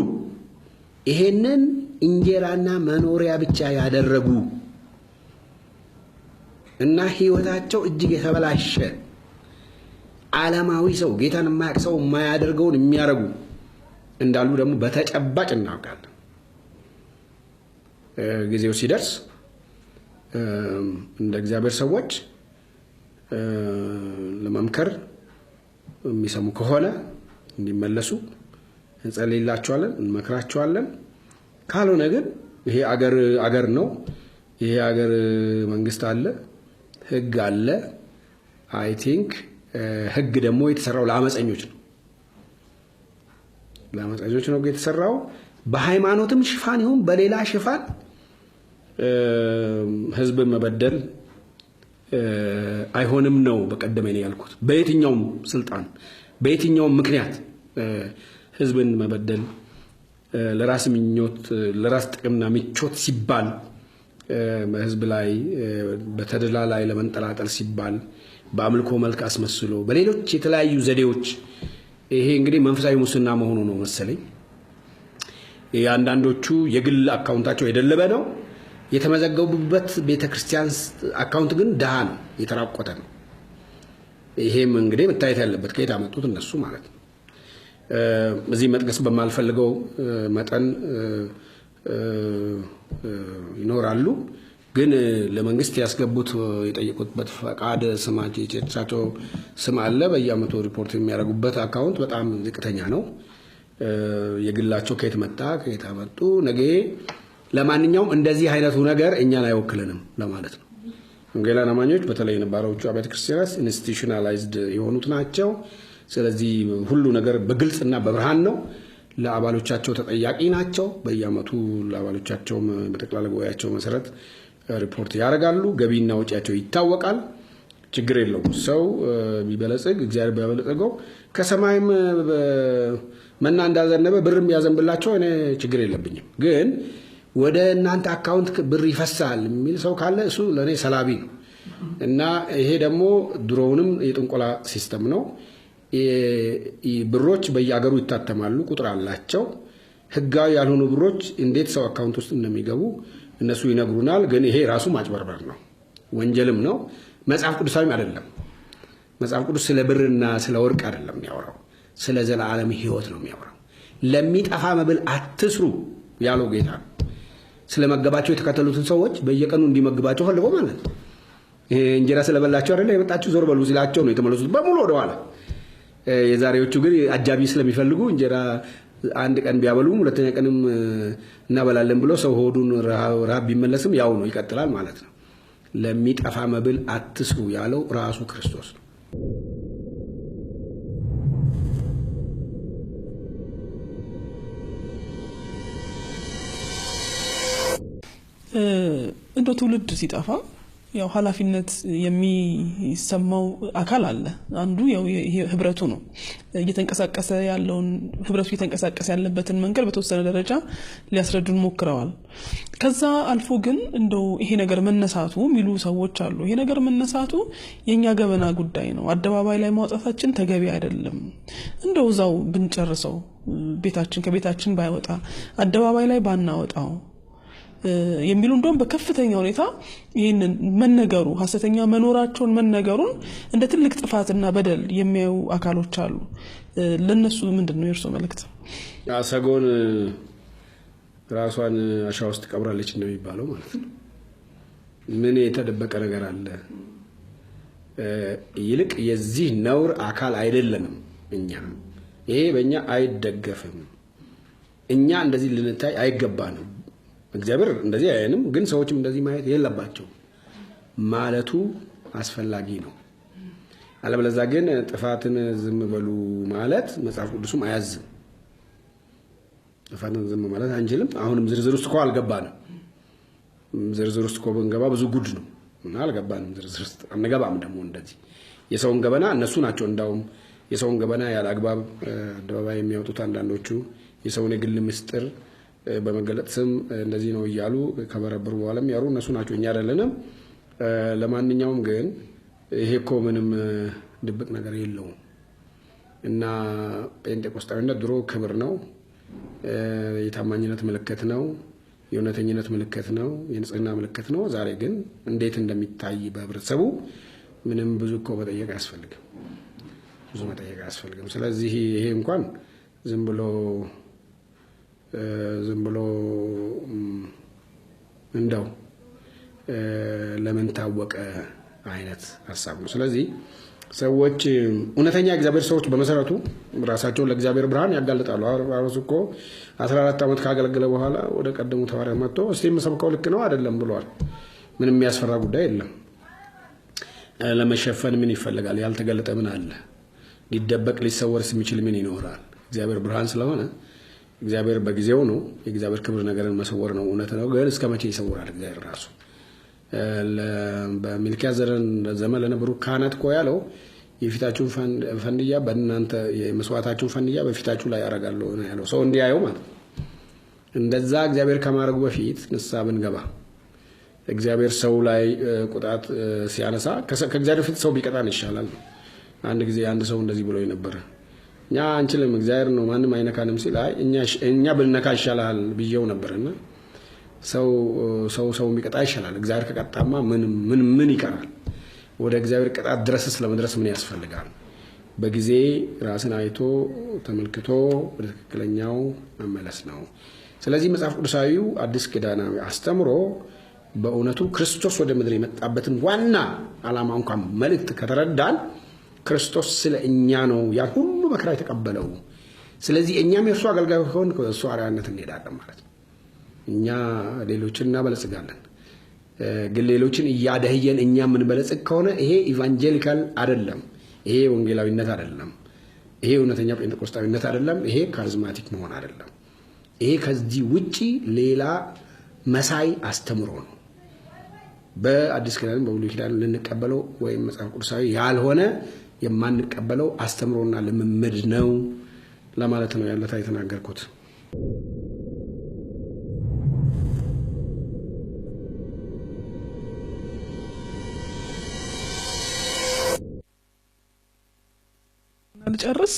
ይሄንን እንጀራና መኖሪያ ብቻ ያደረጉ እና ህይወታቸው እጅግ የተበላሸ ዓለማዊ ሰው ጌታን የማያውቅ ሰው የማያደርገውን የሚያደርጉ እንዳሉ ደግሞ በተጨባጭ እናውቃለን። ጊዜው ሲደርስ እንደ እግዚአብሔር ሰዎች ለመምከር የሚሰሙ ከሆነ እንዲመለሱ እንጸልይላቸዋለን፣ እንመክራቸዋለን። ካልሆነ ግን ይሄ አገር ነው። ይሄ አገር መንግስት አለ፣ ህግ አለ። አይ ቲንክ ህግ ደግሞ የተሰራው ለአመፀኞች ነው። ለአመፀኞች ነው የተሰራው። በሃይማኖትም ሽፋን ይሁን በሌላ ሽፋን ህዝብን መበደል አይሆንም ነው በቀደም እኔ ያልኩት። በየትኛውም ስልጣን በየትኛውም ምክንያት ህዝብን መበደል ለራስ ምኞት ለራስ ጥቅምና ምቾት ሲባል በህዝብ ላይ በተደላ ላይ ለመንጠላጠል ሲባል በአምልኮ መልክ አስመስሎ በሌሎች የተለያዩ ዘዴዎች ይሄ እንግዲህ መንፈሳዊ ሙስና መሆኑ ነው መሰለኝ። አንዳንዶቹ የግል አካውንታቸው የደለበ ነው። የተመዘገቡበት ቤተክርስቲያን አካውንት ግን ደሃ ነው፣ የተራቆተ ነው። ይሄም እንግዲህ መታየት ያለበት ከየት አመጡት እነሱ ማለት ነው። እዚህ መጥቀስ በማልፈልገው መጠን ይኖራሉ። ግን ለመንግስት ያስገቡት የጠየቁበት ፈቃድ ስማቸው ስም አለ። በየአመቱ ሪፖርት የሚያደርጉበት አካውንት በጣም ዝቅተኛ ነው። የግላቸው ከየት መጣ ከየት አመጡ ነገ ለማንኛውም እንደዚህ አይነቱ ነገር እኛን አይወክልንም ለማለት ነው። ወንጌላውያን አማኞች በተለይ ነባሮቹ አብያተ ክርስቲያናት ኢንስቲቱሽናላይዝድ የሆኑት ናቸው። ስለዚህ ሁሉ ነገር በግልጽና በብርሃን ነው። ለአባሎቻቸው ተጠያቂ ናቸው። በየአመቱ ለአባሎቻቸው በጠቅላላ ጉባኤያቸው መሰረት ሪፖርት ያደርጋሉ። ገቢና ወጪያቸው ይታወቃል። ችግር የለውም። ሰው ቢበለጽግ እግዚአብሔር ቢያበለጽገው ከሰማይም መና እንዳዘነበ ብርም ያዘንብላቸው እኔ ችግር የለብኝም። ግን ወደ እናንተ አካውንት ብር ይፈሳል የሚል ሰው ካለ እሱ ለኔ ሰላቢ ነው እና ይሄ ደግሞ ድሮውንም የጥንቆላ ሲስተም ነው። ብሮች በየአገሩ ይታተማሉ፣ ቁጥር አላቸው። ህጋዊ ያልሆኑ ብሮች እንዴት ሰው አካውንት ውስጥ እንደሚገቡ እነሱ ይነግሩናል። ግን ይሄ ራሱ ማጭበርበር ነው፣ ወንጀልም ነው። መጽሐፍ ቅዱሳዊም አይደለም። መጽሐፍ ቅዱስ ስለ ብርና ስለ ወርቅ አይደለም የሚያወራው፣ ስለ ዘላለም ህይወት ነው የሚያወራው። ለሚጠፋ መብል አትስሩ ያለው ጌታ ነው። ስለመገባቸው የተከተሉትን ሰዎች በየቀኑ እንዲመግባቸው ፈልጎ ማለት ነው። ይሄ እንጀራ ስለበላቸው አይደለ የመጣችሁ ዞር በሉ ሲላቸው ነው የተመለሱት በሙሉ ወደኋላ። የዛሬዎቹ ግን አጃቢ ስለሚፈልጉ እንጀራ አንድ ቀን ቢያበሉም ሁለተኛ ቀንም እናበላለን ብሎ ሰው ሆዱን ረሃብ ቢመለስም ያው ነው ይቀጥላል ማለት ነው። ለሚጠፋ መብል አትስሩ ያለው ራሱ ክርስቶስ ነው። እንደ ትውልድ ሲጠፋ ያው ኃላፊነት የሚሰማው አካል አለ። አንዱ ያው ህብረቱ ነው። እየተንቀሳቀሰ ያለውን ህብረቱ እየተንቀሳቀሰ ያለበትን መንገድ በተወሰነ ደረጃ ሊያስረዱን ሞክረዋል። ከዛ አልፎ ግን እንደው ይሄ ነገር መነሳቱ የሚሉ ሰዎች አሉ። ይሄ ነገር መነሳቱ የኛ ገበና ጉዳይ ነው፣ አደባባይ ላይ ማውጣታችን ተገቢ አይደለም፣ እንደው ዛው ብንጨርሰው ከቤታችን ባይወጣ አደባባይ ላይ ባናወጣው የሚሉ እንደውም በከፍተኛ ሁኔታ ይሄንን መነገሩ ሐሰተኛ መኖራቸውን መነገሩን እንደ ትልቅ ጥፋትና በደል የሚያዩ አካሎች አሉ። ለነሱ ምንድነው የርሶ መልእክት? ሰጎን ራሷን አሸዋ ውስጥ ቀብራለች እንደሚባለው ማለት ነው። ምን የተደበቀ ነገር አለ? ይልቅ የዚህ ነውር አካል አይደለንም እኛ። ይሄ በእኛ አይደገፍም። እኛ እንደዚህ ልንታይ አይገባንም። እግዚአብሔር እንደዚህ አይንም፣ ግን ሰዎችም እንደዚህ ማየት የለባቸው ማለቱ አስፈላጊ ነው። አለበለዚያ ግን ጥፋትን ዝም በሉ ማለት መጽሐፍ ቅዱስም አያዝም። ጥፋትን ዝም ማለት አንችልም። አሁንም ዝርዝር ውስጥ እኮ አልገባንም። ዝርዝር ውስጥ እኮ ብንገባ ብዙ ጉድ ነው እና አልገባንም። ዝርዝር ውስጥ አንገባም። ደግሞ እንደዚህ የሰውን ገበና እነሱ ናቸው እንዳውም የሰውን ገበና ያለ አግባብ አደባባይ የሚያወጡት አንዳንዶቹ የሰውን የግል ምስጢር በመገለጥ ስም እንደዚህ ነው እያሉ ከበረበሩ በኋላም ያሩ እነሱ ናቸው፣ እኛ አይደለንም። ለማንኛውም ግን ይሄ እኮ ምንም ድብቅ ነገር የለውም እና ጴንጤቆስጣዊነት ድሮ ክብር ነው፣ የታማኝነት ምልክት ነው፣ የእውነተኝነት ምልክት ነው፣ የንጽህና ምልክት ነው። ዛሬ ግን እንዴት እንደሚታይ በህብረተሰቡ ምንም ብዙ እኮ መጠየቅ አያስፈልግም፣ ብዙ መጠየቅ አያስፈልግም። ስለዚህ ይሄ እንኳን ዝም ብሎ እንደው ለምን ታወቀ አይነት ሀሳብ ነው። ስለዚህ ሰዎች እውነተኛ እግዚአብሔር ሰዎች በመሰረቱ ራሳቸውን ለእግዚአብሔር ብርሃን ያጋልጣሉ። ጳውሎስ እኮ 14 ዓመት ካገለገለ በኋላ ወደ ቀደሙ ሐዋርያት መጥቶ እስቲ የምሰብከው ልክ ነው አይደለም ብሏል። ምንም የሚያስፈራ ጉዳይ የለም። ለመሸፈን ምን ይፈልጋል? ያልተገለጠ ምን አለ? ሊደበቅ ሊሰወርስ የሚችል ምን ይኖራል? እግዚአብሔር ብርሃን ስለሆነ እግዚአብሔር በጊዜው ነው። የእግዚአብሔር ክብር ነገርን መሰወር ነው፣ እውነት ነው። ግን እስከ መቼ ይሰውራል እግዚአብሔር ራሱ? በሚልኪያስ ዘመን ለነበሩ ካህናት እኮ ያለው የፊታችሁን ፈንድያ በእናንተ የመስዋዕታችሁን ፈንድያ በፊታችሁ ላይ ያደርጋለሁ ነው ያለው፣ ሰው እንዲያየው ማለት ነው። እንደዛ እግዚአብሔር ከማድረጉ በፊት ንስሐ ብንገባ እግዚአብሔር ሰው ላይ ቁጣት ሲያነሳ ከእግዚአብሔር ፊት ሰው ቢቀጣን ይሻላል። አንድ ጊዜ አንድ ሰው እንደዚህ ብሎ ነበር፣ እኛ አንችልም እግዚአብሔር ነው ማንም አይነካንም ሲል እኛ ብንነካ ይሻላል ብዬው ነበርና ሰው የሚቀጣ ይሻላል። እግዚአብሔር ከቀጣማ ምን ይቀራል? ወደ እግዚአብሔር ቅጣት ድረስስ ለመድረስ ምን ያስፈልጋል? በጊዜ ራስን አይቶ ተመልክቶ ወደ ትክክለኛው መመለስ ነው። ስለዚህ መጽሐፍ ቅዱሳዊው አዲስ ኪዳናዊ አስተምሮ በእውነቱ ክርስቶስ ወደ ምድር የመጣበትን ዋና ዓላማ እንኳን መልእክት ከተረዳን ክርስቶስ ስለ እኛ ነው ያን ሁሉ መከራ የተቀበለው። ስለዚህ እኛም የእሱ አገልጋይ ሆን ከእሱ አርአያነት እንሄዳለን ማለት ነው። እኛ ሌሎችን እናበለጽጋለን፣ ግን ሌሎችን እያደህየን እኛ የምንበለጽግ ከሆነ ይሄ ኢቫንጀሊካል አይደለም፣ ይሄ ወንጌላዊነት አይደለም፣ ይሄ እውነተኛ ጴንጤቆስጣዊነት አይደለም፣ ይሄ ካሪዝማቲክ መሆን አይደለም። ይሄ ከዚህ ውጪ ሌላ መሳይ አስተምሮ ነው። በአዲስ ኪዳን በብሉይ ኪዳን ልንቀበለው ወይም መጽሐፍ ቅዱሳዊ ያልሆነ የማንቀበለው አስተምሮና ልምምድ ነው ለማለት ነው ያለታ የተናገርኩት። ልጨርስ።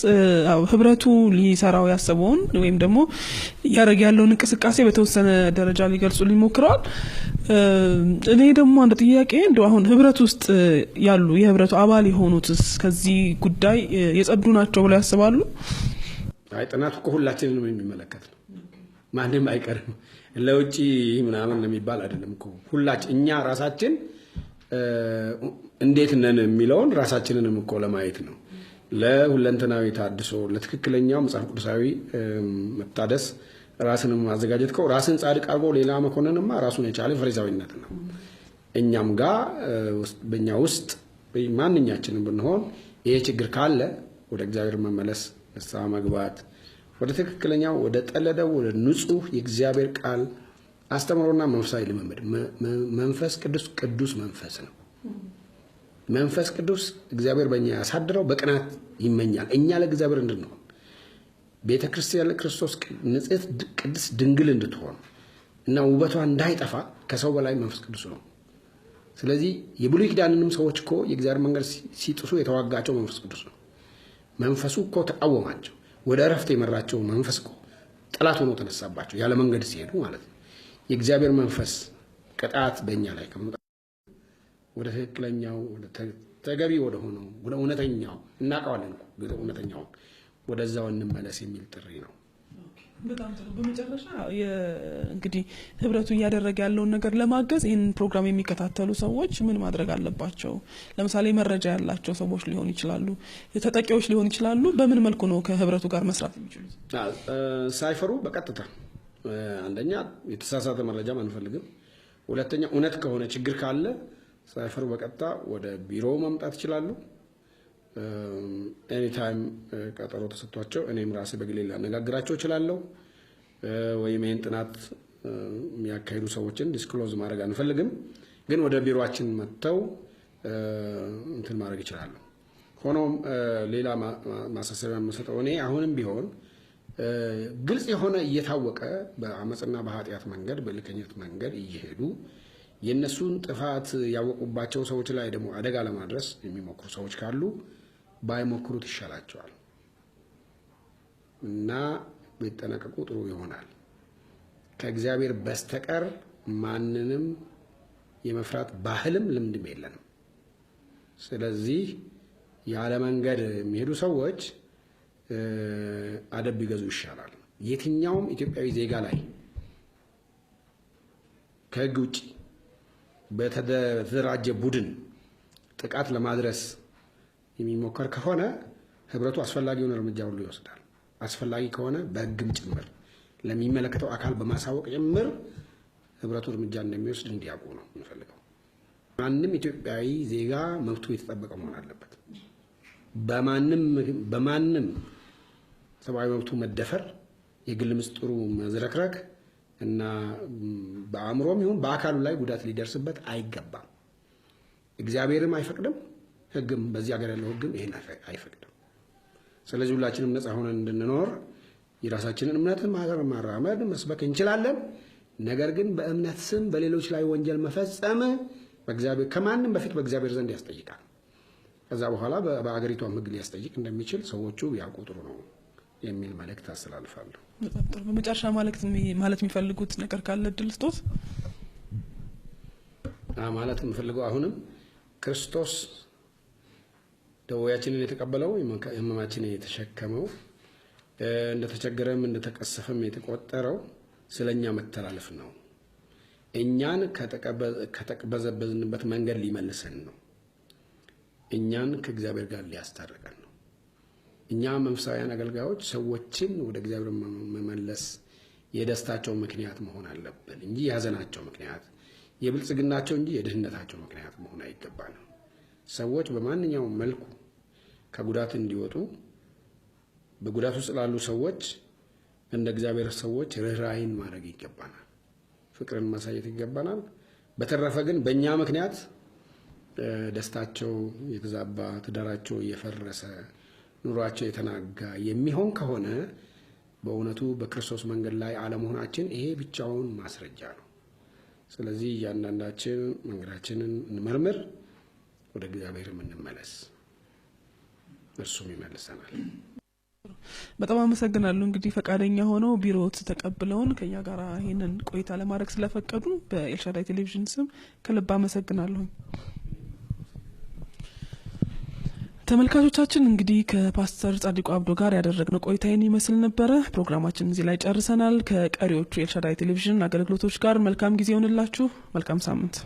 ህብረቱ ሊሰራው ያሰበውን ወይም ደግሞ ያረግ ያለውን እንቅስቃሴ በተወሰነ ደረጃ ሊገልጹ ሊሞክረዋል። እኔ ደግሞ አንድ ጥያቄ እንደው አሁን ህብረት ውስጥ ያሉ የህብረቱ አባል የሆኑትስ ከዚህ ጉዳይ የጸዱ ናቸው ብለው ያስባሉ? አይ ጥናቱ እኮ ሁላችንንም የሚመለከት ነው። ማንም አይቀርም። ለውጪ ምናምን የሚባል አይደለም እኮ ሁላችን እኛ ራሳችን እንዴት ነን የሚለውን ራሳችንንም እኮ ለማየት ነው። ለሁለንተናዊ ታድሶ ለትክክለኛው መጽሐፍ ቅዱሳዊ መታደስ ራስንም ማዘጋጀት እኮ ራስን ጻድቅ አድርጎ ሌላ መኮንንማ ራሱን የቻለ ፈሪሳዊነት ነው። እኛም ጋር በእኛ ውስጥ ማንኛችንም ብንሆን ይሄ ችግር ካለ ወደ እግዚአብሔር መመለስ፣ ንስሐ መግባት፣ ወደ ትክክለኛው ወደ ጠለደው ወደ ንጹህ የእግዚአብሔር ቃል አስተምሮና መንፈሳዊ ልምምድ መንፈስ ቅዱስ መንፈስ ነው። መንፈስ ቅዱስ እግዚአብሔር በእኛ ያሳድረው በቅናት ይመኛል እኛ ለእግዚአብሔር እንድንሆን፣ ቤተ ክርስቲያን ለክርስቶስ ንጽሕት ቅድስት ድንግል እንድትሆን እና ውበቷ እንዳይጠፋ ከሰው በላይ መንፈስ ቅዱስ ነው። ስለዚህ የብሉይ ኪዳንንም ሰዎች እኮ የእግዚአብሔር መንገድ ሲጥሱ የተዋጋቸው መንፈስ ቅዱስ ነው። መንፈሱ እኮ ተቃወማቸው፣ ወደ እረፍት የመራቸው መንፈስ እኮ ጠላት ሆኖ ተነሳባቸው ያለ መንገድ ሲሄዱ ማለት ነው። የእግዚአብሔር መንፈስ ቅጣት በእኛ ላይ ከመጣ ወደ ትክክለኛው ወደ ተገቢ ወደ ሆነው ወደ እውነተኛው እናውቀዋለን እኮ እውነተኛውን ወደዛው እንመለስ የሚል ጥሪ ነው። በጣም ጥሩ። በመጨረሻ እንግዲህ ህብረቱ እያደረገ ያለውን ነገር ለማገዝ ይህን ፕሮግራም የሚከታተሉ ሰዎች ምን ማድረግ አለባቸው? ለምሳሌ መረጃ ያላቸው ሰዎች ሊሆኑ ይችላሉ፣ ተጠቂዎች ሊሆኑ ይችላሉ። በምን መልኩ ነው ከህብረቱ ጋር መስራት የሚችሉት? ሳይፈሩ በቀጥታ አንደኛ የተሳሳተ መረጃ አንፈልግም። ሁለተኛ እውነት ከሆነ ችግር ካለ ሳይፈሩ በቀጥታ ወደ ቢሮ መምጣት ይችላሉ። ኤኒታይም ቀጠሮ ተሰጥቷቸው እኔም ራሴ በግሌ ላነጋግራቸው እችላለሁ። ወይም ይህን ጥናት የሚያካሂዱ ሰዎችን ዲስክሎዝ ማድረግ አንፈልግም፣ ግን ወደ ቢሮአችን መጥተው እንትን ማድረግ ይችላሉ። ሆኖም ሌላ ማሳሰቢያ የምሰጠው እኔ አሁንም ቢሆን ግልጽ የሆነ እየታወቀ በአመፅና በኃጢአት መንገድ በልከኝነት መንገድ እየሄዱ የእነሱን ጥፋት ያወቁባቸው ሰዎች ላይ ደግሞ አደጋ ለማድረስ የሚሞክሩ ሰዎች ካሉ ባይሞክሩት ይሻላቸዋል እና ቢጠነቀቁ ጥሩ ይሆናል። ከእግዚአብሔር በስተቀር ማንንም የመፍራት ባህልም ልምድም የለንም። ስለዚህ ያለ መንገድ የሚሄዱ ሰዎች አደብ ቢገዙ ይሻላል። የትኛውም ኢትዮጵያዊ ዜጋ ላይ ከህግ ውጭ በተደራጀ ቡድን ጥቃት ለማድረስ የሚሞከር ከሆነ ህብረቱ አስፈላጊውን እርምጃ ሁሉ ይወስዳል። አስፈላጊ ከሆነ በህግም ጭምር ለሚመለከተው አካል በማሳወቅ ጭምር ህብረቱ እርምጃ እንደሚወስድ እንዲያውቁ ነው የምንፈልገው። ማንም ኢትዮጵያዊ ዜጋ መብቱ የተጠበቀ መሆን አለበት። በማንም ሰብአዊ መብቱ መደፈር፣ የግል ምስጢሩ መዝረክረክ እና በአእምሮም ይሁን በአካሉ ላይ ጉዳት ሊደርስበት አይገባም። እግዚአብሔርም አይፈቅድም፣ ህግም በዚህ ሀገር ያለው ህግም ይሄን አይፈቅድም። ስለዚህ ሁላችንም ነፃ ሆነን እንድንኖር የራሳችንን እምነት ማራመድ መስበክ እንችላለን። ነገር ግን በእምነት ስም በሌሎች ላይ ወንጀል መፈጸም በእግዚአብሔር ከማንም በፊት በእግዚአብሔር ዘንድ ያስጠይቃል። ከዛ በኋላ በአገሪቷም ህግ ሊያስጠይቅ እንደሚችል ሰዎቹ ቢያውቁ ጥሩ ነው የሚል መልእክት አስተላልፋለሁ። በጣም ጥሩ። በመጨረሻ ማለት የሚፈልጉት ነገር ካለ እድል ስጦት። ማለት የምፈልገው አሁንም ክርስቶስ ደዌያችንን የተቀበለው ህመማችንን የተሸከመው እንደተቸገረም እንደተቀሰፈም የተቆጠረው ስለኛ መተላለፍ ነው። እኛን ከተቀበዘበዝንበት መንገድ ሊመልሰን ነው። እኛን ከእግዚአብሔር ጋር ሊያስታርቀን ነው። እኛ መንፈሳውያን አገልጋዮች ሰዎችን ወደ እግዚአብሔር መመለስ የደስታቸው ምክንያት መሆን አለብን እንጂ የሀዘናቸው ምክንያት፣ የብልጽግናቸው እንጂ የድህነታቸው ምክንያት መሆን አይገባንም። ሰዎች በማንኛውም መልኩ ከጉዳት እንዲወጡ በጉዳት ውስጥ ላሉ ሰዎች እንደ እግዚአብሔር ሰዎች ርህራሄን ማድረግ ይገባናል፣ ፍቅርን ማሳየት ይገባናል። በተረፈ ግን በእኛ ምክንያት ደስታቸው የተዛባ፣ ትዳራቸው እየፈረሰ፣ ኑሯቸው የተናጋ የሚሆን ከሆነ በእውነቱ በክርስቶስ መንገድ ላይ አለመሆናችን ይሄ ብቻውን ማስረጃ ነው። ስለዚህ እያንዳንዳችን መንገዳችንን እንመርምር፣ ወደ እግዚአብሔርም እንመለስ፣ እርሱም ይመልሰናል። በጣም አመሰግናለሁ። እንግዲህ ፈቃደኛ ሆነው ቢሮት ተቀብለውን ከኛ ጋር ይሄንን ቆይታ ለማድረግ ስለፈቀዱ በኤልሻዳይ ቴሌቪዥን ስም ከልብ አመሰግናለሁ። ተመልካቾቻችን እንግዲህ ከፓስተር ጻድቁ አብዶ ጋር ያደረግነው ቆይታ ይህን ይመስል ነበረ። ፕሮግራማችን እዚህ ላይ ጨርሰናል። ከቀሪዎቹ ኤልሻዳይ ቴሌቪዥን አገልግሎቶች ጋር መልካም ጊዜ ይሁንላችሁ። መልካም ሳምንት።